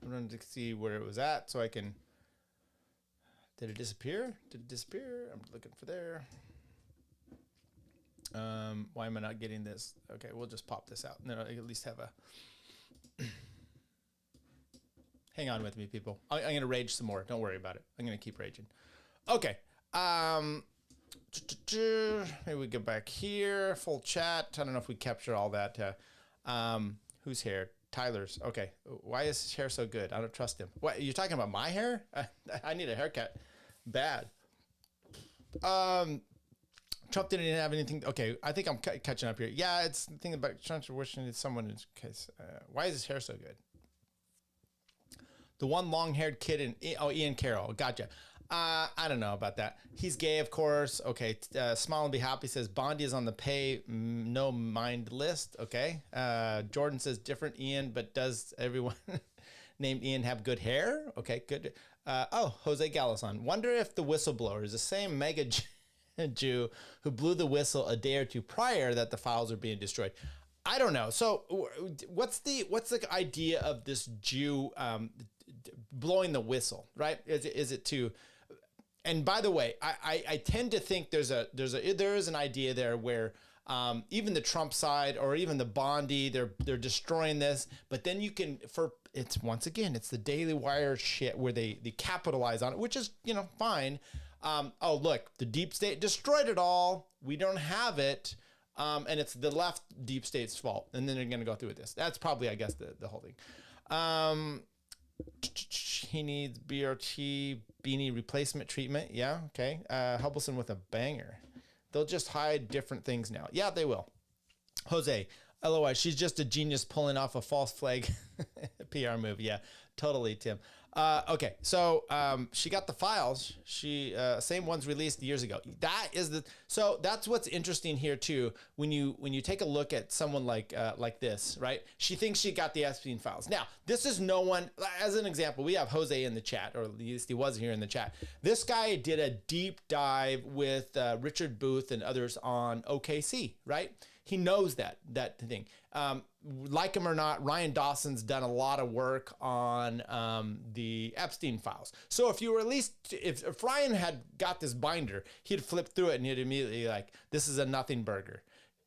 I wanted to see where it was at so I can. Did it disappear? I'm looking for there. Why am I not getting this? Okay, we'll just pop this out and then I'll at least have a. Hang on with me, people. I'm going to rage some more. Don't worry about it. I'm going to keep raging. Okay. Maybe we get back here. Full chat. I don't know if we capture all that. Whose hair? Tyler's. Okay. Why is his hair so good? I don't trust him. What? You're talking about my hair? I need a haircut. Bad. Trump didn't have anything. Okay. I think I'm catching up here. Yeah, it's the thing about Trump wishing someone in case. Why is his hair so good? The one long-haired kid in Ian Carroll. Gotcha. I don't know about that. He's gay, of course. Okay. Smile and be happy says Bondi is on the pay no mind list. Okay. Jordan says different Ian, but does everyone named Ian have good hair? Okay, good. Jose Galasan. Wonder if the whistleblower is the same mega Jew who blew the whistle a day or two prior that the files are being destroyed. I don't know. So what's the idea of this Jew blowing the whistle, right? Is it to? And by the way, I tend to think there is an idea there where even the Trump side or even the Bondi, they're destroying this, but then you can it's once again it's the Daily Wire shit where they capitalize on it, which is fine. Oh look, the deep state destroyed it all. We don't have it. And it's the left deep state's fault. And then they're going to go through with this. That's probably, I guess, the whole thing. He needs BRT beanie replacement treatment. Yeah, okay. Hubbleson with a banger. They'll just hide different things now. Yeah, they will. Jose, LOI, she's just a genius pulling off a false flag PR move. Yeah, totally, Tim. Okay, so she got the files. She same ones released years ago. So that's what's interesting here too. When you take a look at someone like this, right? She thinks she got the Epstein files. Now, this is no one. As an example, we have Jose in the chat, or at least he was here in the chat. This guy did a deep dive with Richard Booth and others on OKC, right? He knows that thing. Like him or not, Ryan Dawson's done a lot of work on the Epstein files. So if you were at least, if Ryan had got this binder, he'd flip through it and he'd immediately like, this is a nothing burger.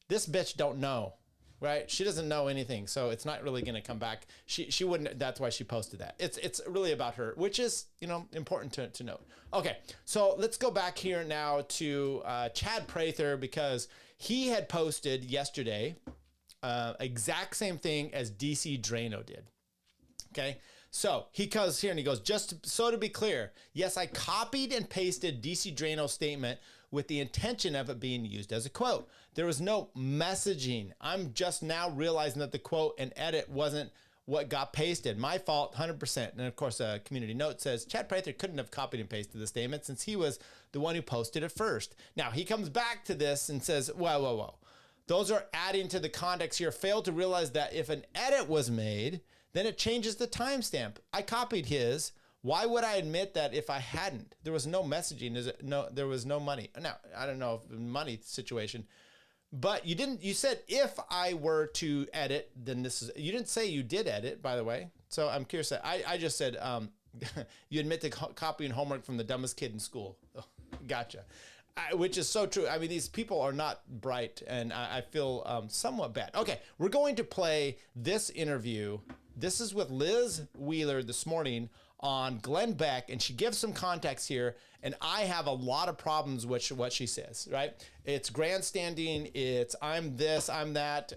This bitch don't know, right? She doesn't know anything, so it's not really going to come back. She wouldn't. That's why she posted that. It's really about her, which is important to note. Okay, so let's go back here now to Chad Prather, because he had posted yesterday exact same thing as DC Drano did. Okay, so he goes here and he goes, just so to be clear, yes, I copied and pasted DC Drano's statement with the intention of it being used as a quote. There was no messaging. I'm just now realizing that the quote and edit wasn't what got pasted. My fault, 100%. And of course, a community note says, Chad Prather couldn't have copied and pasted the statement since he was the one who posted it first. Now, he comes back to this and says, whoa. Those are adding to the context here. Failed to realize that if an edit was made, then it changes the timestamp. I copied his. Why would I admit that if I hadn't? There was no messaging. There was no money. Now, I don't know if money situation, but you didn't. You said if I were to edit, then this is. You didn't say you did edit, by the way. So I'm curious. I just said you admit to copying homework from the dumbest kid in school. Oh, gotcha. Which is so true. I mean, these people are not bright, and I feel somewhat bad. Okay, we're going to play this interview. This is with Liz Wheeler this morning on Glenn Beck, and she gives some context here, and I have a lot of problems with what she says, right? It's grandstanding, it's I'm this, I'm that,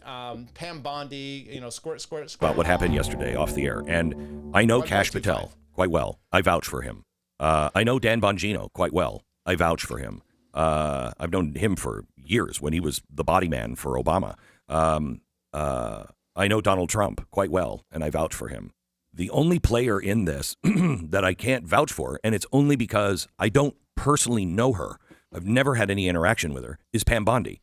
Pam Bondi, squirt. About what happened yesterday off the air, and I know Kash Patel quite well. I vouch for him. I know Dan Bongino quite well. I vouch for him. I've known him for years when he was the body man for Obama. I know Donald Trump quite well, and I vouch for him. The only player in this that I can't vouch for, and it's only because I don't personally know her, I've never had any interaction with her, is Pam Bondi.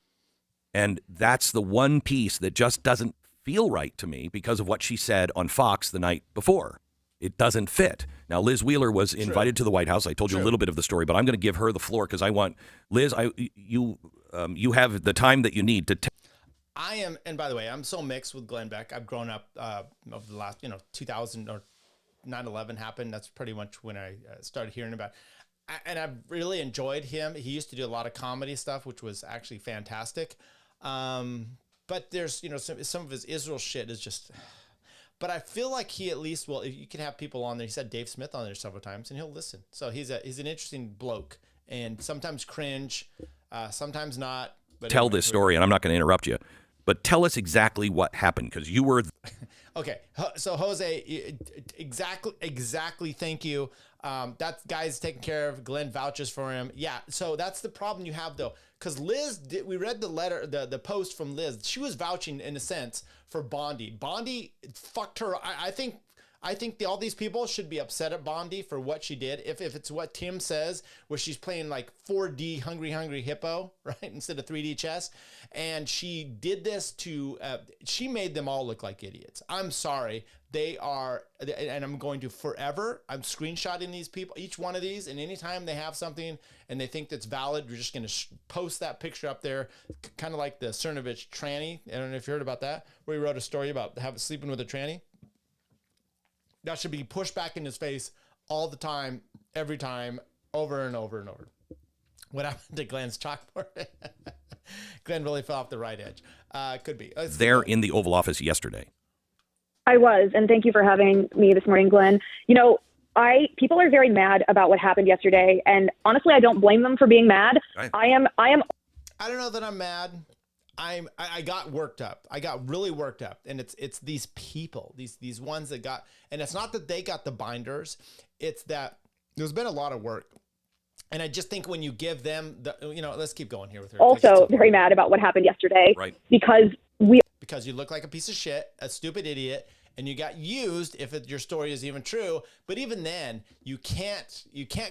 And that's the one piece that just doesn't feel right to me because of what she said on Fox the night before. It doesn't fit. Now, Liz Wheeler was invited to the White House. I told you a little bit of the story, but I'm going to give her the floor because I want Liz. You have the time that you need to. I am, and by the way, I'm so mixed with Glenn Beck. I've grown up over the last, 2000 or 9/11 happened. That's pretty much when I started hearing about. And I've really enjoyed him. He used to do a lot of comedy stuff, which was actually fantastic. But there's, some of his Israel shit is just. But I feel like he at least will. You can have people on there. He's had Dave Smith on there several times, and he'll listen. So he's an interesting bloke, and sometimes cringe, sometimes not. But tell this story, and I'm not going to interrupt you, but tell us exactly what happened because you were. Okay, so Jose, exactly. Thank you. That guy's taken care of. Glenn vouches for him. Yeah. So that's the problem you have though, because Liz, we read the letter, the post from Liz. She was vouching in a sense for Bondi. Bondi fucked her. I think all these people should be upset at Bondi for what she did. If it's what Tim says, where she's playing like 4D Hungry Hippo, right, instead of 3D chess, and she did this to, she made them all look like idiots. I'm sorry. They are, and I'm going to forever, I'm screenshotting these people, each one of these, and anytime they have something and they think that's valid, you're just going to post that picture up there, kind of like the Cernovich tranny. I don't know if you heard about that, where he wrote a story about sleeping with a tranny. That should be pushed back in his face all the time, every time, over and over and over. What happened to Glenn's chalkboard? Glenn really fell off the right edge. Could be. There in the Oval Office yesterday. I was, and thank you for having me this morning, Glenn. People are very mad about what happened yesterday, and honestly, I don't blame them for being mad. Right. I am. I don't know that I'm mad. I got worked up. I got really worked up, and it's these people, these ones that got, and it's not that they got the binders, it's that there's been a lot of work, and I just think when you give them the, let's keep going here with her. Also very mad about what happened yesterday, right? Because because you look like a piece of shit, a stupid idiot, and you got used if your story is even true. But even then, you can't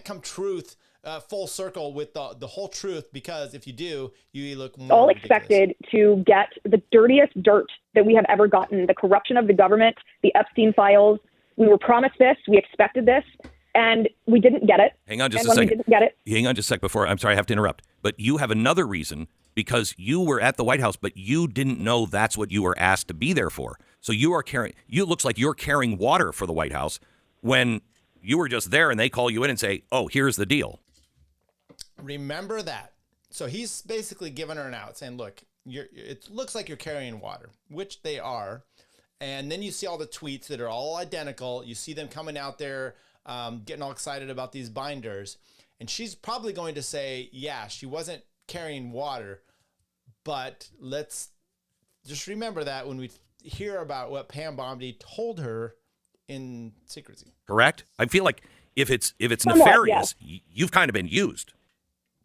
come full circle with the whole truth, because if you do, you look more all ridiculous. Expected to get the dirtiest dirt that we have ever gotten, the corruption of the government, the Epstein files. We were promised this, we expected this, and we didn't get it. Hang on just and a when second. We didn't get it. Hang on just a sec before. I'm sorry, I have to interrupt. But you have another reason, because you were at the White House, but you didn't know that's what you were asked to be there for. So you looks like you're carrying water for the White House when you were just there and they call you in and say, oh, here's the deal. Remember that. So he's basically giving her an out, saying, look, it looks like you're carrying water, which they are. And then you see all the tweets that are all identical. You see them coming out there, getting all excited about these binders. And she's probably going to say, yeah, she wasn't carrying water. But let's just remember that when we hear about what Pam Bondi told her in secrecy. Correct? I feel like if it's Somewhat, nefarious, you've kind of been used.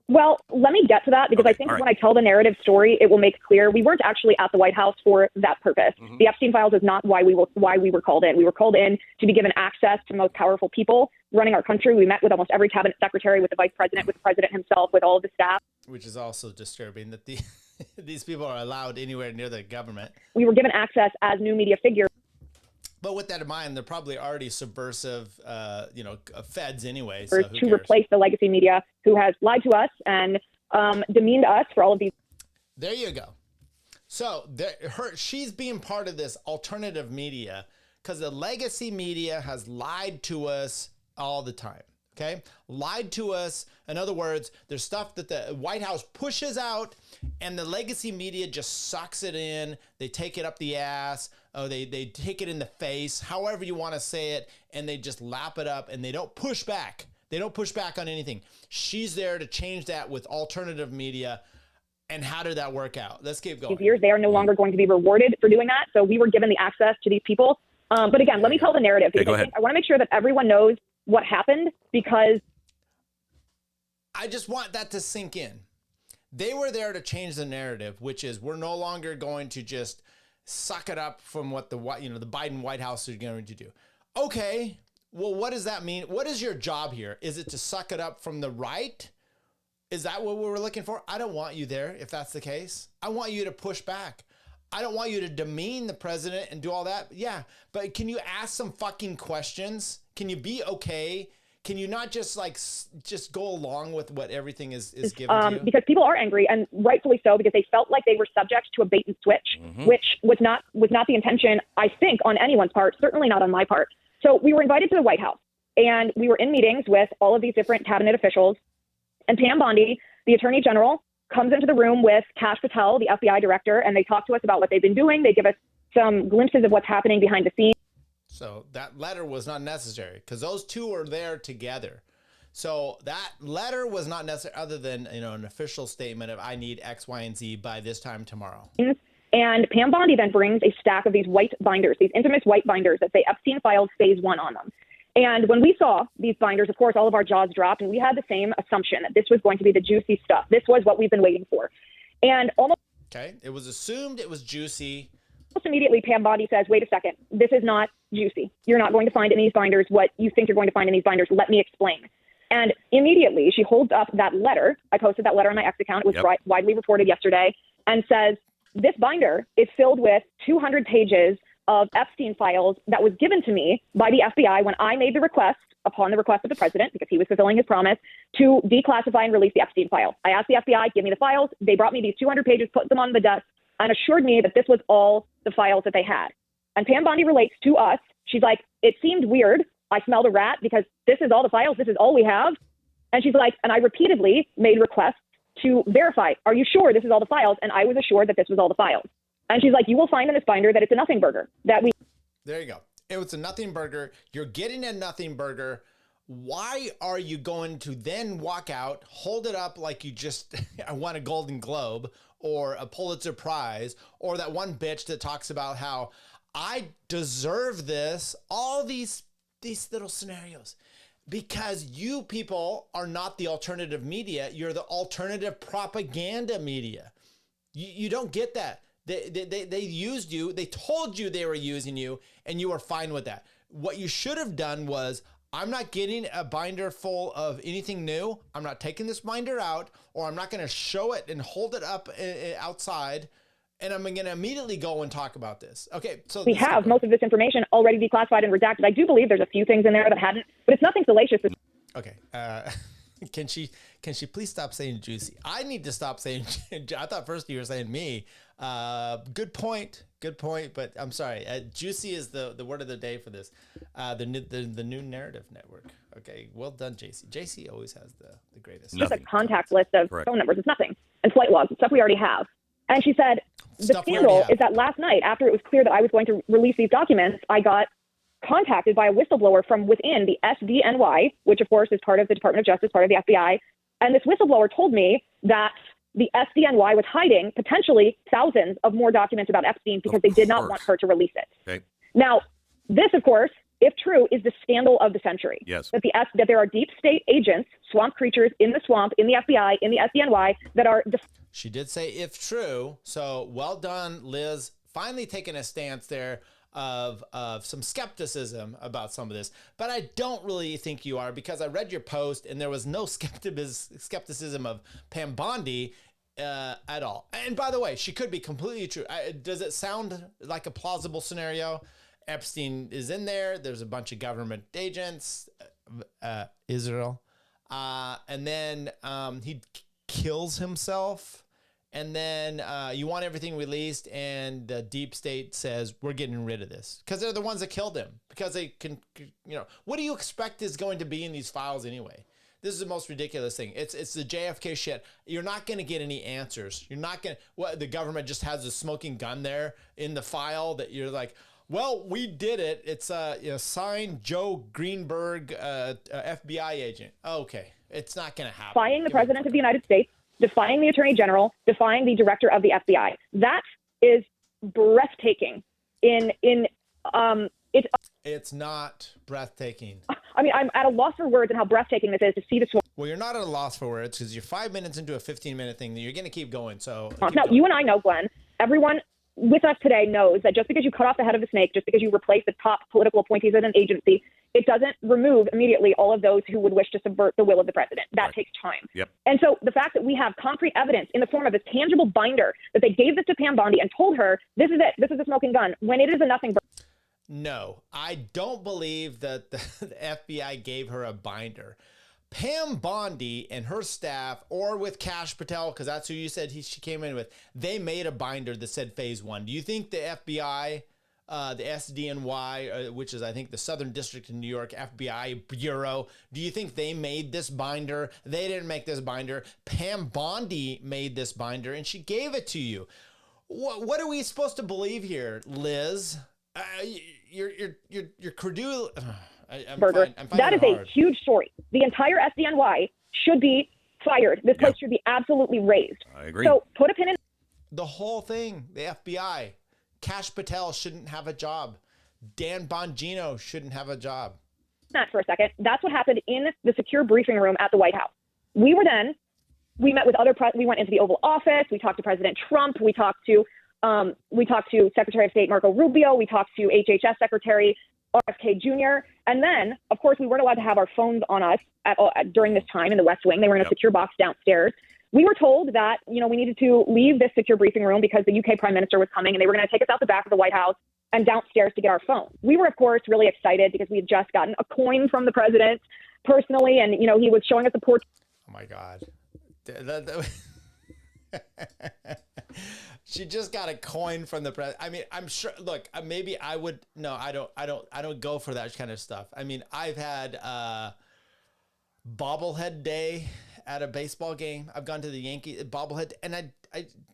Well, let me get to that, because I think when I tell the narrative story, it will make clear we weren't actually at the White House for that purpose. Mm-hmm. The Epstein files is not why we were called in. We were called in to be given access to the most powerful people running our country. We met with almost every cabinet secretary, with the vice president, with the president himself, with all of the staff. Which is also disturbing that these people are allowed anywhere near the government. We were given access as new media figures. But with that in mind, they're probably already subversive, feds anyway. So who to cares? replace the legacy media who has lied to us and demeaned us for all of these. There you go. So she's being part of this alternative media because the legacy media has lied to us all the time. Okay, lied to us. In other words, there's stuff that the White House pushes out and the legacy media just sucks it in. They take it up the ass. Oh, they take it in the face, however you want to say it, and they just lap it up and they don't push back. They don't push back on anything. She's there to change that with alternative media. And how did that work out? Let's keep going. These years, they are no longer going to be rewarded for doing that. So we were given the access to these people. But again, let me tell the narrative, because I want to make sure that everyone knows what happened, because I just want that to sink in. They were there to change the narrative, which is we're no longer going to just suck it up from what the Biden White House is going to do. Okay, well, what does that mean? What is your job here? Is it to suck it up from the right? Is that what we were looking for? I don't want you there if that's the case. I want you to push back. I don't want you to demean the president and do all that. Yeah, but can you ask some fucking questions? Can you be okay? Can you not just go along with what everything is given to you? Because people are angry, and rightfully so, because they felt like they were subject to a bait and switch, which was not the intention, I think, on anyone's part, certainly not on my part. So we were invited to the White House, and we were in meetings with all of these different cabinet officials, and Pam Bondi, the Attorney General, comes into the room with Kash Patel, the FBI director, and they talk to us about what they've been doing. They give us some glimpses of what's happening behind the scenes. So that letter was not necessary because those two are there together. So that letter was not necessary other than, an official statement of I need X, Y, and Z by this time tomorrow. And Pam Bondi then brings a stack of these white binders, these infamous white binders that say Epstein filed phase 1 on them. And when we saw these binders, of course, all of our jaws dropped, and we had the same assumption that this was going to be the juicy stuff. This was what we've been waiting for. And almost it was assumed it was juicy. Almost immediately, Pam Bondi says, wait a second, this is not juicy. You're not going to find in these binders what you think you're going to find in these binders. Let me explain. And immediately, she holds up that letter. I posted that letter on my X account. It was widely reported yesterday, and says, this binder is filled with 200 pages of Epstein files that was given to me by the FBI when I made the request, upon the request of the president, because he was fulfilling his promise, to declassify and release the Epstein file. I asked the FBI, give me the files. They brought me these 200 pages, put them on the desk, and assured me that this was all the files that they had. And Pam Bondi relates to us. She's like, it seemed weird. I smelled a rat because this is all the files. This is all we have. And she's like, and I repeatedly made requests to verify, are you sure this is all the files? And I was assured that this was all the files. And she's like, you will find in this binder that it's a nothing burger. There you go. It was a nothing burger. You're getting a nothing burger. Why are you going to then walk out, hold it up like you just won a Golden Globe or a Pulitzer Prize, or that one bitch that talks about how I deserve this, all these little scenarios. Because you people are not the alternative media. You're the alternative propaganda media. You don't get that. They used you. They told you they were using you, and you were fine with that. What you should have done was, I'm not getting a binder full of anything new. I'm not taking this binder out, or I'm not going to show it and hold it up outside, and I'm going to immediately go and talk about this. Okay, so we have most of this information already declassified and redacted. I do believe there's a few things in there that hadn't, but it's nothing salacious. Okay. Can she please stop saying juicy? I need to stop saying. I thought first you were saying me. Good point. But I'm sorry. Juicy is the word of the day for this. The new narrative network. Okay. Well done, JC. JC always has the greatest. Just a contact list of phone numbers. It's nothing. And flight logs. It's stuff we already have. And she said the scandal is that last night, after it was clear that I was going to release these documents, I got contacted by a whistleblower from within the SDNY, which of course is part of the Department of Justice, part of the FBI. And this whistleblower told me that the SDNY was hiding potentially thousands of more documents about Epstein because they did not want her to release it. Okay. Now, this, of course, if true, is the scandal of the century. Yes. That that there are deep state agents, swamp creatures in the swamp, in the FBI, in the SDNY that are. She did say if true. So well done, Liz. Finally taking a stance there of some skepticism about some of this, but I don't really think you are, because I read your post and there was no skepticism of Pam Bondi at all. And by the way, she could be completely true. Does it sound like a plausible scenario? Epstein is in there. There's a bunch of government agents, Israel, and then he kills himself. And then you want everything released, and the deep state says, we're getting rid of this. Because they're the ones that killed him. Because they can, what do you expect is going to be in these files anyway? This is the most ridiculous thing. It's the JFK shit. You're not going to get any answers. You're not going to, the government just has a smoking gun there in the file that you're like, well, we did it. It's signed Joe Greenberg, FBI agent. Okay. It's not going to happen. Defying the president of the United States, defying the attorney general, defying the director of the FBI. That is breathtaking. It's not breathtaking. I mean, I'm at a loss for words in how breathtaking this is to see this. Well, you're not at a loss for words because you're 5 minutes into a 15-minute thing. You're going to keep going. So now, you and I know, Glenn, everyone with us today knows that just because you cut off the head of the snake, just because you replace the top political appointees at an agency, it doesn't remove immediately all of those who would wish to subvert the will of the president. That takes time. Yep. And so the fact that we have concrete evidence in the form of a tangible binder that they gave this to Pam Bondi and told her, this is it, this is a smoking gun, when it is a nothing. No, I don't believe that the FBI gave her a binder. Pam Bondi and her staff, or with Kash Patel, because that's who you said she came in with, they made a binder that said phase 1. Do you think the FBI, the SDNY, which is I think the Southern District of New York FBI Bureau, do you think they made this binder? They didn't make this binder. Pam Bondi made this binder and she gave it to you. What are we supposed to believe here, Liz? You're credulous. I'm fine. That is a huge story. The entire SDNY should be fired. This place should be absolutely razed. I agree. So put a pin in the whole thing. The FBI, Kash Patel shouldn't have a job. Dan Bongino shouldn't have a job. That for a second. That's what happened in the secure briefing room at the White House. We met with we went into the Oval Office. We talked to President Trump. We talked to Secretary of State Marco Rubio. We talked to HHS Secretary RFK Jr. And then, of course, we weren't allowed to have our phones on us during this time in the West Wing. They were in a secure box downstairs. We were told that, we needed to leave this secure briefing room because the UK Prime Minister was coming and they were going to take us out the back of the White House and downstairs to get our phones. We were, of course, really excited because we had just gotten a coin from the president personally. And, he was showing us a portrait. Oh, my God. She just got a coin from the president. I mean, I'm sure. Look, maybe I would. No, I don't go for that kind of stuff. I mean, I've had bobblehead day at a baseball game. I've gone to the Yankee bobblehead, and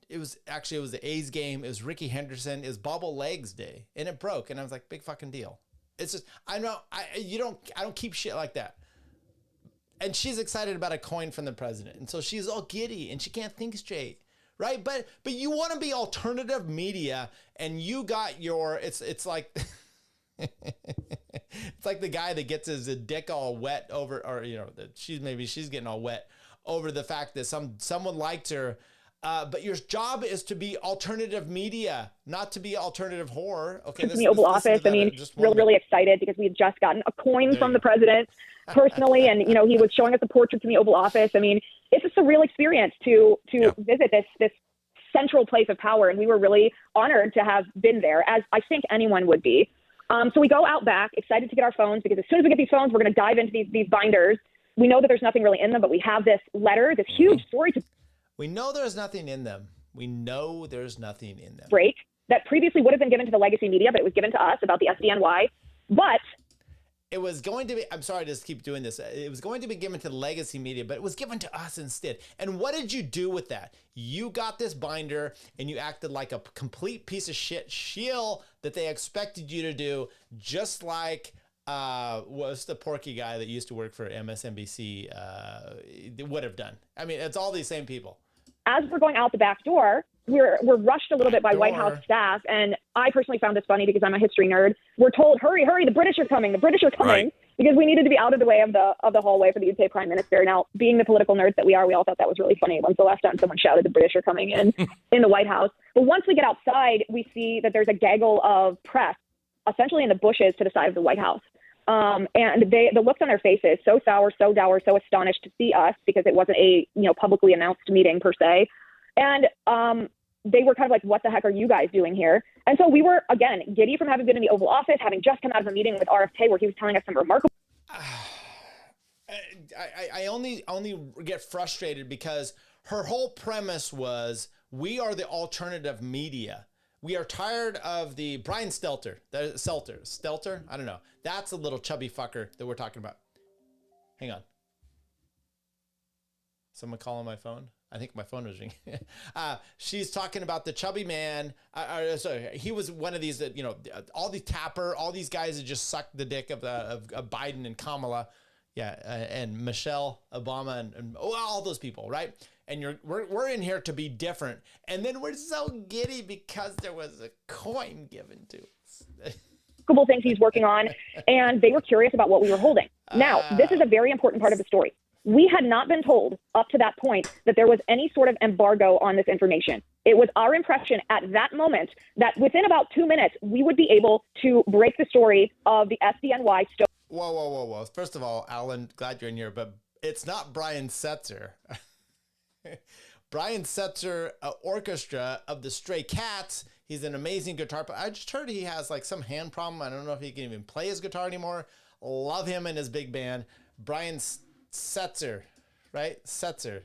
it was the A's game. It was Ricky Henderson. It was bobble legs day, and it broke, and I was like, big fucking deal. It's just I don't keep shit like that. And she's excited about a coin from the president, and so she's all giddy, and she can't think straight. Right, but you want to be alternative media, and you got it's like it's like the guy that gets his dick all wet over, or she's getting all wet over the fact that someone liked her But your job is to be alternative media, not to be alternative horror. Okay, in the Oval Office. I mean, really excited because we had just gotten a coin from the president personally, and you know, he was showing us the portraits in the Oval Office. I mean, it's a surreal experience to visit this central place of power, and we were really honored to have been there, as I think anyone would be. So we go out back, excited to get our phones, because as soon as we get these phones, we're going to dive into these binders. We know that there's nothing really in them, but we have this letter, this huge story to We know there's nothing in them. We know there's nothing in them. break that previously would have been given to the legacy media, but it was given to us about the SDNY. But it was going to be, I'm sorry to just keep doing this. It was going to be given to the legacy media, but it was given to us instead. And what did you do with that? You got this binder and you acted like a complete piece of shit shill that they expected you to do, just like what's the porky guy that used to work for MSNBC would have done. I mean, it's all these same people. as we're going out the back door, we're rushed a little bit by White House staff. And I personally found this funny because I'm a history nerd. We're told, hurry, hurry, the British are coming, the British are coming. Right. Because we needed to be out of the way of the hallway for the UK Prime Minister. Now, being the political nerds that we are, we all thought that was really funny. When's the last time someone shouted the British are coming in the White House? But once we get outside, we see that there's a gaggle of press, essentially in the bushes to the side of the White House. And the looks on their faces, so sour, so dour, so astonished to see us, because it wasn't a publicly announced meeting per se. And they were kind of like, what the heck are you guys doing here? And so we were, again, giddy from having been in the Oval Office, having just come out of a meeting with RFK where he was telling us some remarkable... I only get frustrated because her whole premise was, we are the alternative media. We are tired of the Brian Stelter. I don't know. That's a little chubby fucker that we're talking about. Hang on. Someone call on my phone? I think my phone was ringing. She's talking about the chubby man. Sorry, he was one of these that, all the Tapper, all these guys that just sucked the dick of Biden and Kamala. Yeah, and Michelle Obama and all those people, right? And we're in here to be different. And then we're so giddy because there was a coin given to us. Couple things he's working on, and they were curious about what we were holding. Now, this is a very important part of the story. We had not been told up to that point that there was any sort of embargo on this information. It was our impression at that moment that within about 2 minutes, we would be able to break the story of the SDNY. Whoa. First of all, Alan, glad you're in here, but it's not Brian Setzer. Brian Setzer, orchestra of the Stray Cats. He's an amazing guitar player. I just heard he has like some hand problem. I don't know if he can even play his guitar anymore. Love him and his big band. Brian Setzer, right? Seltzer?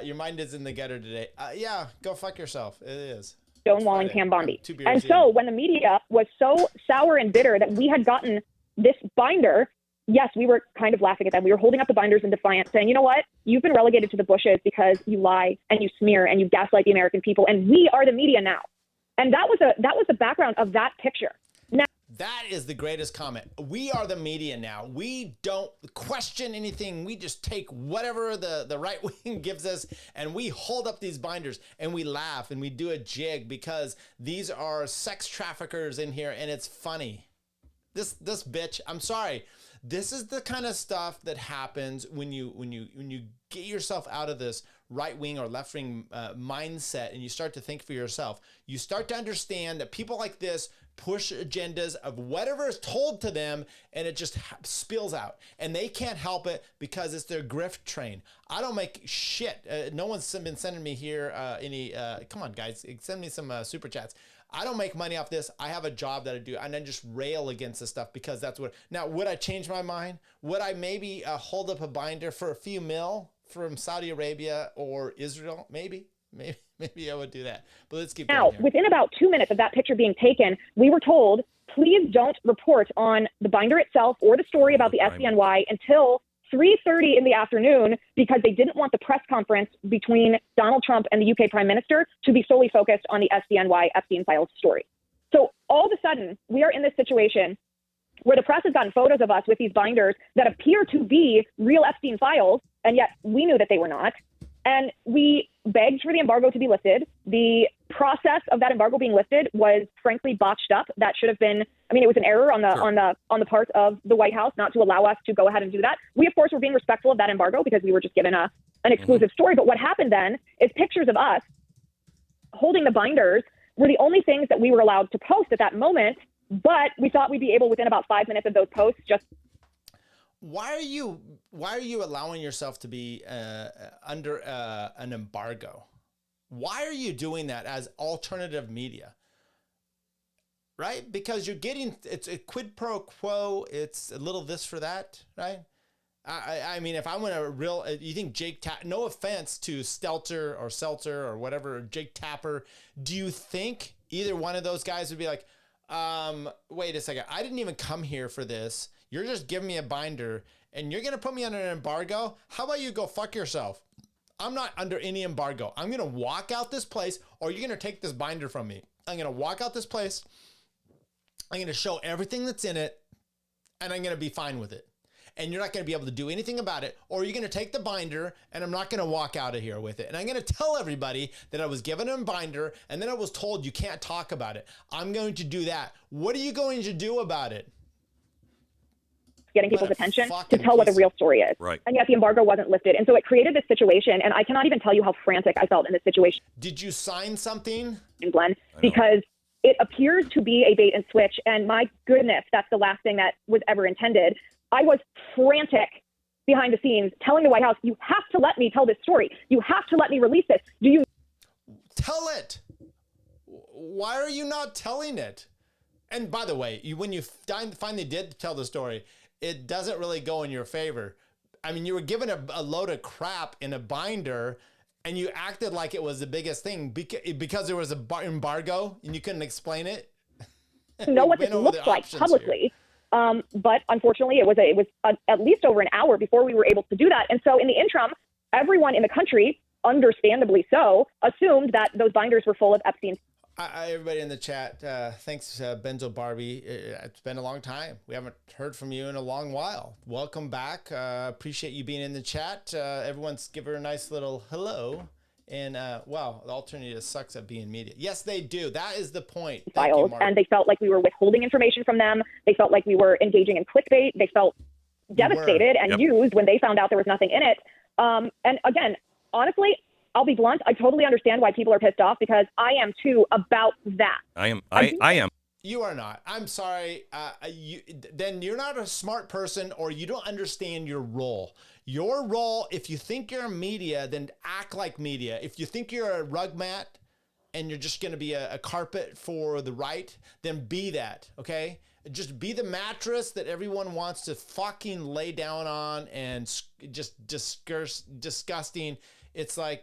Your mind is in the gutter today. Yeah, go fuck yourself. It is. Stonewalling Cam Bondi. And so when the media was so sour and bitter that we had gotten this binder, yes, we were kind of laughing at them. We were holding up the binders in defiance, saying, you know what? You've been relegated to the bushes because you lie and you smear and you gaslight the American people, and we are the media now. And that was the background of that picture. Now, that is the greatest comment. We are the media now. We don't question anything. We just take whatever the right wing gives us, and we hold up these binders and we laugh and we do a jig because these are sex traffickers in here, and it's funny. This bitch, I'm sorry. This is the kind of stuff that happens when you get yourself out of this right wing or left wing mindset, and you start to think for yourself. You start to understand that people like this push agendas of whatever is told to them, and it just spills out, and they can't help it because it's their grift train. I don't make shit. No one's been sending me here any. Come on, guys, send me some super chats. I don't make money off this. I have a job that I do, and then just rail against this stuff because that's what. Now, would I change my mind? Would I maybe hold up a binder for a few mil from Saudi Arabia or Israel? Maybe I would do that. But let's keep going here. Within about 2 minutes of that picture being taken, we were told, please don't report on the binder itself or the story about the SDNY until 3:30 in the afternoon, because they didn't want the press conference between Donald Trump and the UK Prime Minister to be solely focused on the SDNY Epstein files story. So all of a sudden, we are in this situation where the press has gotten photos of us with these binders that appear to be real Epstein files, and yet we knew that they were not. And we begged for the embargo to be lifted. The process of that embargo being lifted was frankly botched up. That should have been, I mean, it was an error on the part of the White House not to allow us to go ahead and do that. We, of course, were being respectful of that embargo because we were just given an exclusive story. But what happened then is pictures of us holding the binders were the only things that we were allowed to post at that moment. But we thought we'd be able within about 5 minutes of those posts just. Why are you allowing yourself to be under an embargo? Why are you doing that as alternative media? Right? Because you're getting, it's a quid pro quo. It's a little this for that, right? I mean, if I want a real, you think Jake, no offense to Stelter or Seltzer or whatever, Jake Tapper, do you think either one of those guys would be like, wait a second, I didn't even come here for this. You're just giving me a binder and you're going to put me under an embargo? How about you go fuck yourself? I'm not under any embargo. I'm going to walk out this place, or you're going to take this binder from me. I'm going to walk out this place. I'm going to show everything that's in it, and I'm going to be fine with it. And you're not going to be able to do anything about it, or you're going to take the binder, and I'm not going to walk out of here with it. And I'm going to tell everybody that I was given a binder, and then I was told you can't talk about it. I'm going to do that. What are you going to do about it? Getting people's attention to tell what the real story is. Right. And yet the embargo wasn't lifted. And so it created this situation, and I cannot even tell you how frantic I felt in this situation. Did you sign something? Glenn, because it appears to be a bait and switch, and my goodness, that's the last thing that was ever intended. I was frantic behind the scenes telling the White House, you have to let me tell this story. You have to let me release this. Do you tell it? Why are you not telling it? And by the way, when you finally did tell the story, it doesn't really go in your favor. I mean, you were given a load of crap in a binder, and you acted like it was the biggest thing because there was an embargo and you couldn't explain it. know what this looks like publicly. But unfortunately, it was at least over an hour before we were able to do that. And so in the interim, everyone in the country, understandably so, assumed that those binders were full of Epstein. Everybody in the chat, thanks, Benzo Barbie. It's been a long time. We haven't heard from you in a long while. Welcome back. Appreciate you being in the chat. Everyone's give her a nice little hello. And wow, the alternative sucks at being media. Yes, they do. That is the point. Files, and they felt like we were withholding information from them. They felt like we were engaging in clickbait. They felt devastated and used when they found out there was nothing in it. And again, honestly, I'll be blunt. I totally understand why people are pissed off, because I am too about that. I am. You are not. I'm sorry. Then you're not a smart person, or you don't understand your role. Your role, if you think you're a media, then act like media. If you think you're a rug mat and you're just going to be a carpet for the right, then be that, okay? Just be the mattress that everyone wants to fucking lay down on, and just disgusting. It's like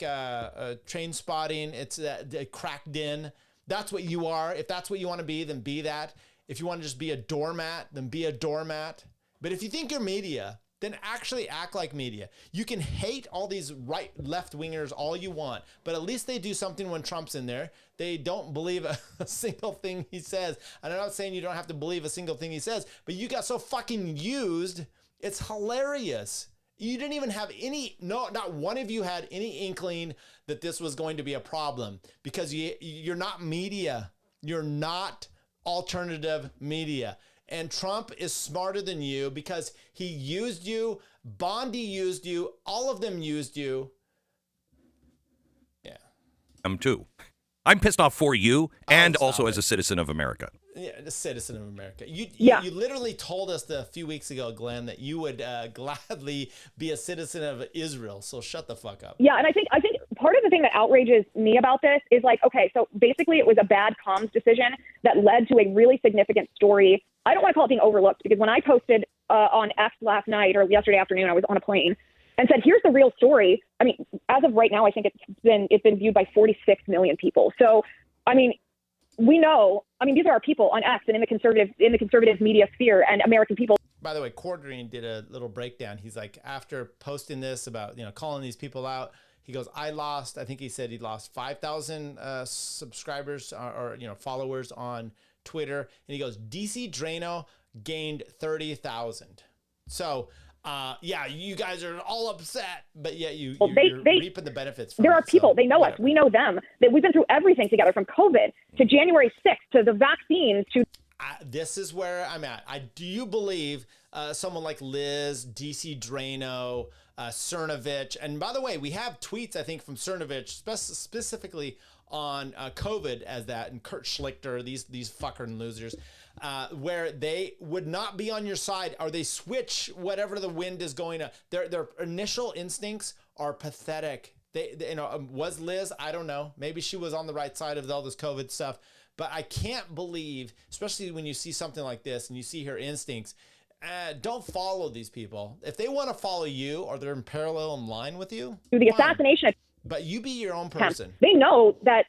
train spotting. It's a cracked in. That's what you are. If that's what you want to be, then be that. If you want to just be a doormat, then be a doormat. But if you think you're media, then actually act like media. You can hate all these left wingers all you want, but at least they do something when Trump's in there. They don't believe a single thing he says. And I'm not saying you don't have to believe a single thing he says, but you got so fucking used. It's hilarious. You didn't even have not one of you had any inkling that this was going to be a problem, because you're not media. You're not alternative media. And Trump is smarter than you, because he used you. Bondi used you. All of them used you. Yeah. I'm too. I'm pissed off for you, and also as a citizen of America. Yeah, a citizen of America. You literally told us a few weeks ago, Glenn, that you would gladly be a citizen of Israel. So shut the fuck up. Yeah, and I think part of the thing that outrages me about this is like, okay, so basically it was a bad comms decision that led to a really significant story. I don't want to call it being overlooked, because when I posted on X last night or yesterday afternoon, I was on a plane and said, here's the real story. I mean, as of right now, I think it's been viewed by 46 million people. So, I mean, we know, I mean, these are our people on X and in the conservative media sphere, and American people. By the way, Quartering did a little breakdown. He's like, after posting this about, calling these people out, he goes, I think he said he lost 5,000 subscribers or followers on Twitter. And he goes, DC Drano gained 30,000. So yeah, you guys are all upset, but yet you're reaping the benefits from there it. are people, So, they know us, we know them, that we've been through everything together from COVID to January 6th to the vaccines to... This is where I'm at. Do you believe someone like Liz, DC Drano, Cernovich, and by the way, we have tweets, I think, from Cernovich specifically on COVID as that, and Kurt Schlichter, these fucking losers, where they would not be on your side, or they switch whatever the wind is going to. Their initial instincts are pathetic. They was Liz? I don't know. Maybe she was on the right side of all this COVID stuff, but I can't believe, especially when you see something like this and you see her instincts. Don't follow these people. If they want to follow you or they're in parallel in line with you, through the assassination. But you be your own person. They know that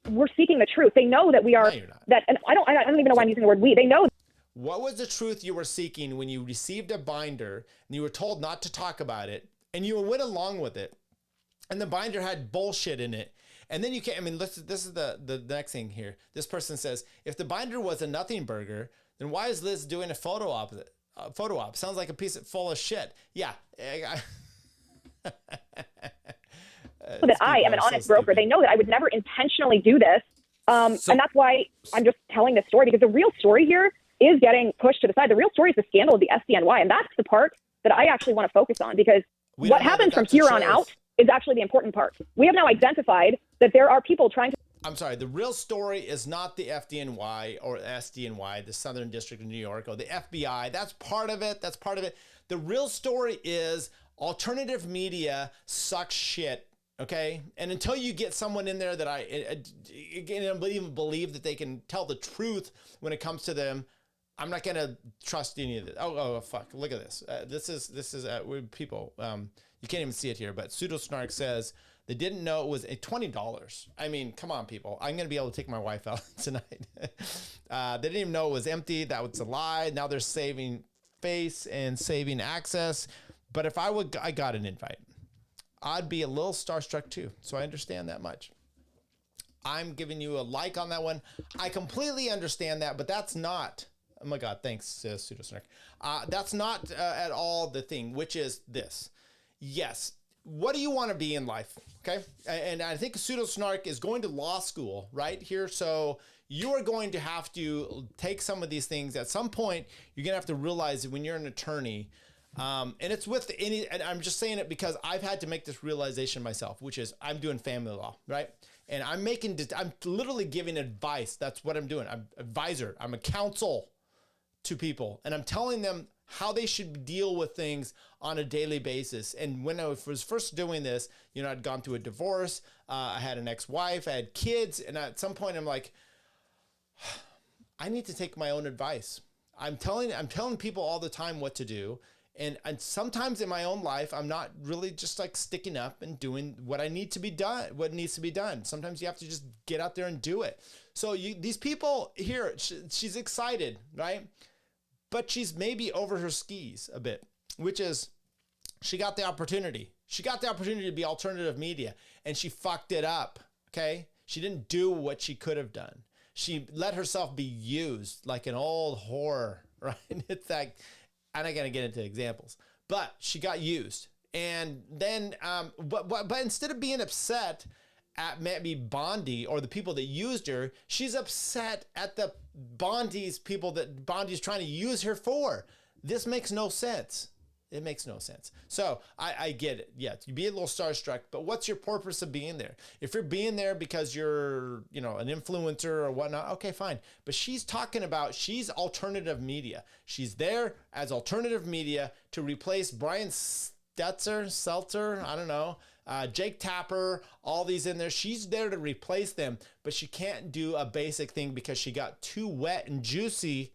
we're seeking the truth. They know that we are that, and I don't even know why I'm using the word we. They know. What was the truth you were seeking when you received a binder and you were told not to talk about it and you went along with it, and the binder had bullshit in it, and then you can't. I mean, this is the next thing here. This person says, if the binder was a nothing burger, then why is Liz doing a photo op? Photo op sounds like a piece full of shit. Yeah. That I am an honest broker. They know that I would never intentionally do this. And that's why I'm just telling this story, because the real story here is getting pushed to the side. The real story is the scandal of the SDNY. And that's the part that I actually want to focus on, because what happens from here on out is actually the important part. We have now identified that there are people trying to... I'm sorry, the real story is not the FDNY or SDNY, the Southern District of New York, or the FBI. That's part of it. That's part of it. The real story is alternative media sucks shit. Okay. And until you get someone in there that I even believe that they can tell the truth when it comes to them, I'm not going to trust any of this. Oh, fuck. Look at this. This is people, you can't even see it here, but Pseudo Snark says they didn't know it was $20. I mean, come on, people. I'm going to be able to take my wife out tonight. They didn't even know it was empty. That was a lie. Now they're saving face and saving access. But if I got an invite, I'd be a little starstruck too. So I understand that much. I'm giving you a like on that one. I completely understand that, but that's not, oh my God, thanks, Pseudo Snark. That's not at all the thing, which is this. Yes. What do you want to be in life? Okay. And I think Pseudo Snark is going to law school right here. So you are going to have to take some of these things. At some point, you're going to have to realize that when you're an attorney, and it's with and I'm just saying it because I've had to make this realization myself, which is I'm doing family law, right? And I'm literally giving advice. That's what I'm doing. I'm an advisor. I'm a counsel to people, and I'm telling them how they should deal with things on a daily basis. And when I was first doing this, I'd gone through a divorce. I had an ex-wife, I had kids. And at some point I'm like, I need to take my own advice. I'm telling people all the time what to do. And sometimes in my own life, I'm not really just like sticking up and doing what needs to be done. Sometimes you have to just get out there and do it. So these people here, she's excited, right? But she's maybe over her skis a bit, which is she got the opportunity. She got the opportunity to be alternative media, and she fucked it up, okay? She didn't do what she could have done. She let herself be used like an old whore, right? It's like, I'm not going to get into examples, but she got used. And then, but instead of being upset at maybe Bondi or the people that used her, she's upset at the Bondi's people that Bondi's trying to use her for. This makes no sense. It makes no sense. So I get it. Yeah, you be a little starstruck, but what's your purpose of being there? If you're being there because you're, an influencer or whatnot, okay, fine. But she's talking about, she's alternative media. She's there as alternative media to replace Brian Seltzer, I don't know, Jake Tapper, all these in there. She's there to replace them, but she can't do a basic thing because she got too wet and juicy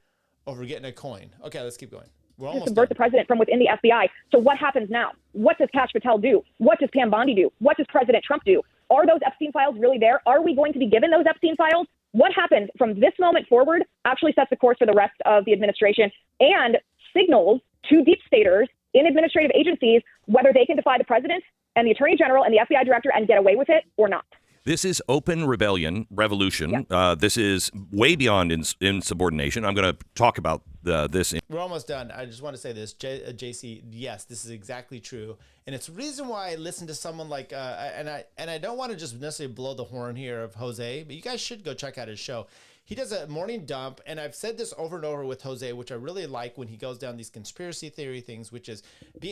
over getting a coin. Okay, let's keep going. We're almost subvert the president from within the FBI. So what happens now? What does Kash Patel do? What does Pam Bondi do? What does President Trump do? Are those Epstein files really there? Are we going to be given those Epstein files? What happens from this moment forward actually sets the course for the rest of the administration and signals to deep staters in administrative agencies whether they can defy the president and the attorney general and the FBI director and get away with it or not. This is open revolution. This is way beyond insubordination. I'm going to talk about this. We're almost done. I just want to say this, JC. Yes, this is exactly true, and it's the reason why I listen to someone like and I don't want to just necessarily blow the horn here of Jose, but you guys should go check out his show. He does a morning dump, and I've said this over and over with Jose, which I really like when he goes down these conspiracy theory things, which is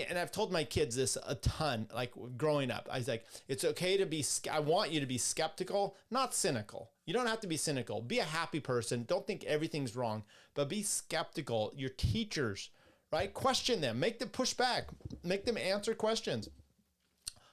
and I've told my kids this a ton, like growing up. I was like, it's okay to be, I want you to be skeptical, not cynical. You don't have to be cynical. Be a happy person. Don't think everything's wrong, but be skeptical. Your teachers, right? Question them. Make them push back. Make them answer questions.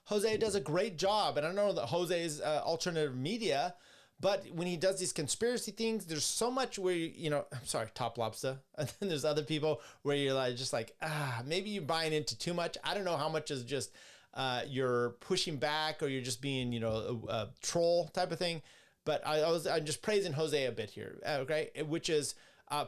Jose does a great job, and I know that Jose's alternative media, but when he does these conspiracy things, there's so much where, I'm sorry, Top Lobster. And then there's other people where you're like, just like, maybe you're buying into too much. I don't know how much is just you're pushing back or you're just being, a troll type of thing. But I'm just praising Jose a bit here, okay? Which is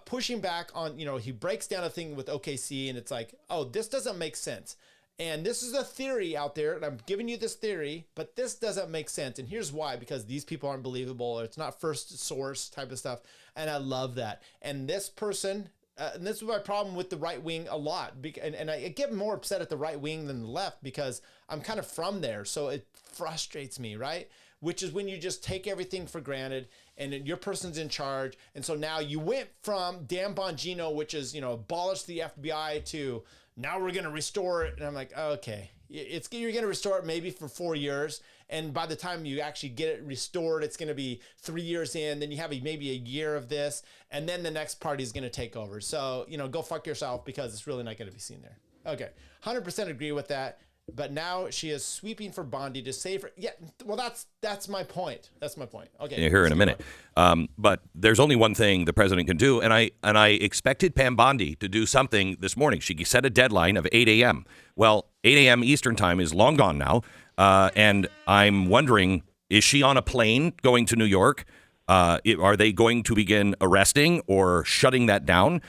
pushing back on, he breaks down a thing with OKC and it's like, oh, this doesn't make sense. And this is a theory out there, and I'm giving you this theory, but this doesn't make sense. And here's why, because these people aren't believable, or it's not first source type of stuff. And I love that. And this person, and this is my problem with the right wing a lot. And I get more upset at the right wing than the left because I'm kind of from there. So it frustrates me, right? Which is when you just take everything for granted and your person's in charge. And so now you went from Dan Bongino, which is, abolish the FBI, to now we're going to restore it. And I'm like, okay, you're going to restore it maybe for 4 years. And by the time you actually get it restored, it's going to be 3 years in. Then you have maybe a year of this. And then the next party is going to take over. So, go fuck yourself because it's really not going to be seen there. Okay, 100% agree with that. But now she is sweeping for Bondi to save her. Yeah, well, that's my point. That's my point. Okay. You'll hear in a minute. But there's only one thing the president can do, and I expected Pam Bondi to do something this morning. She set a deadline of 8 a.m. Well, 8 a.m. Eastern time is long gone now, and I'm wondering, is she on a plane going to New York? Are they going to begin arresting or shutting that down?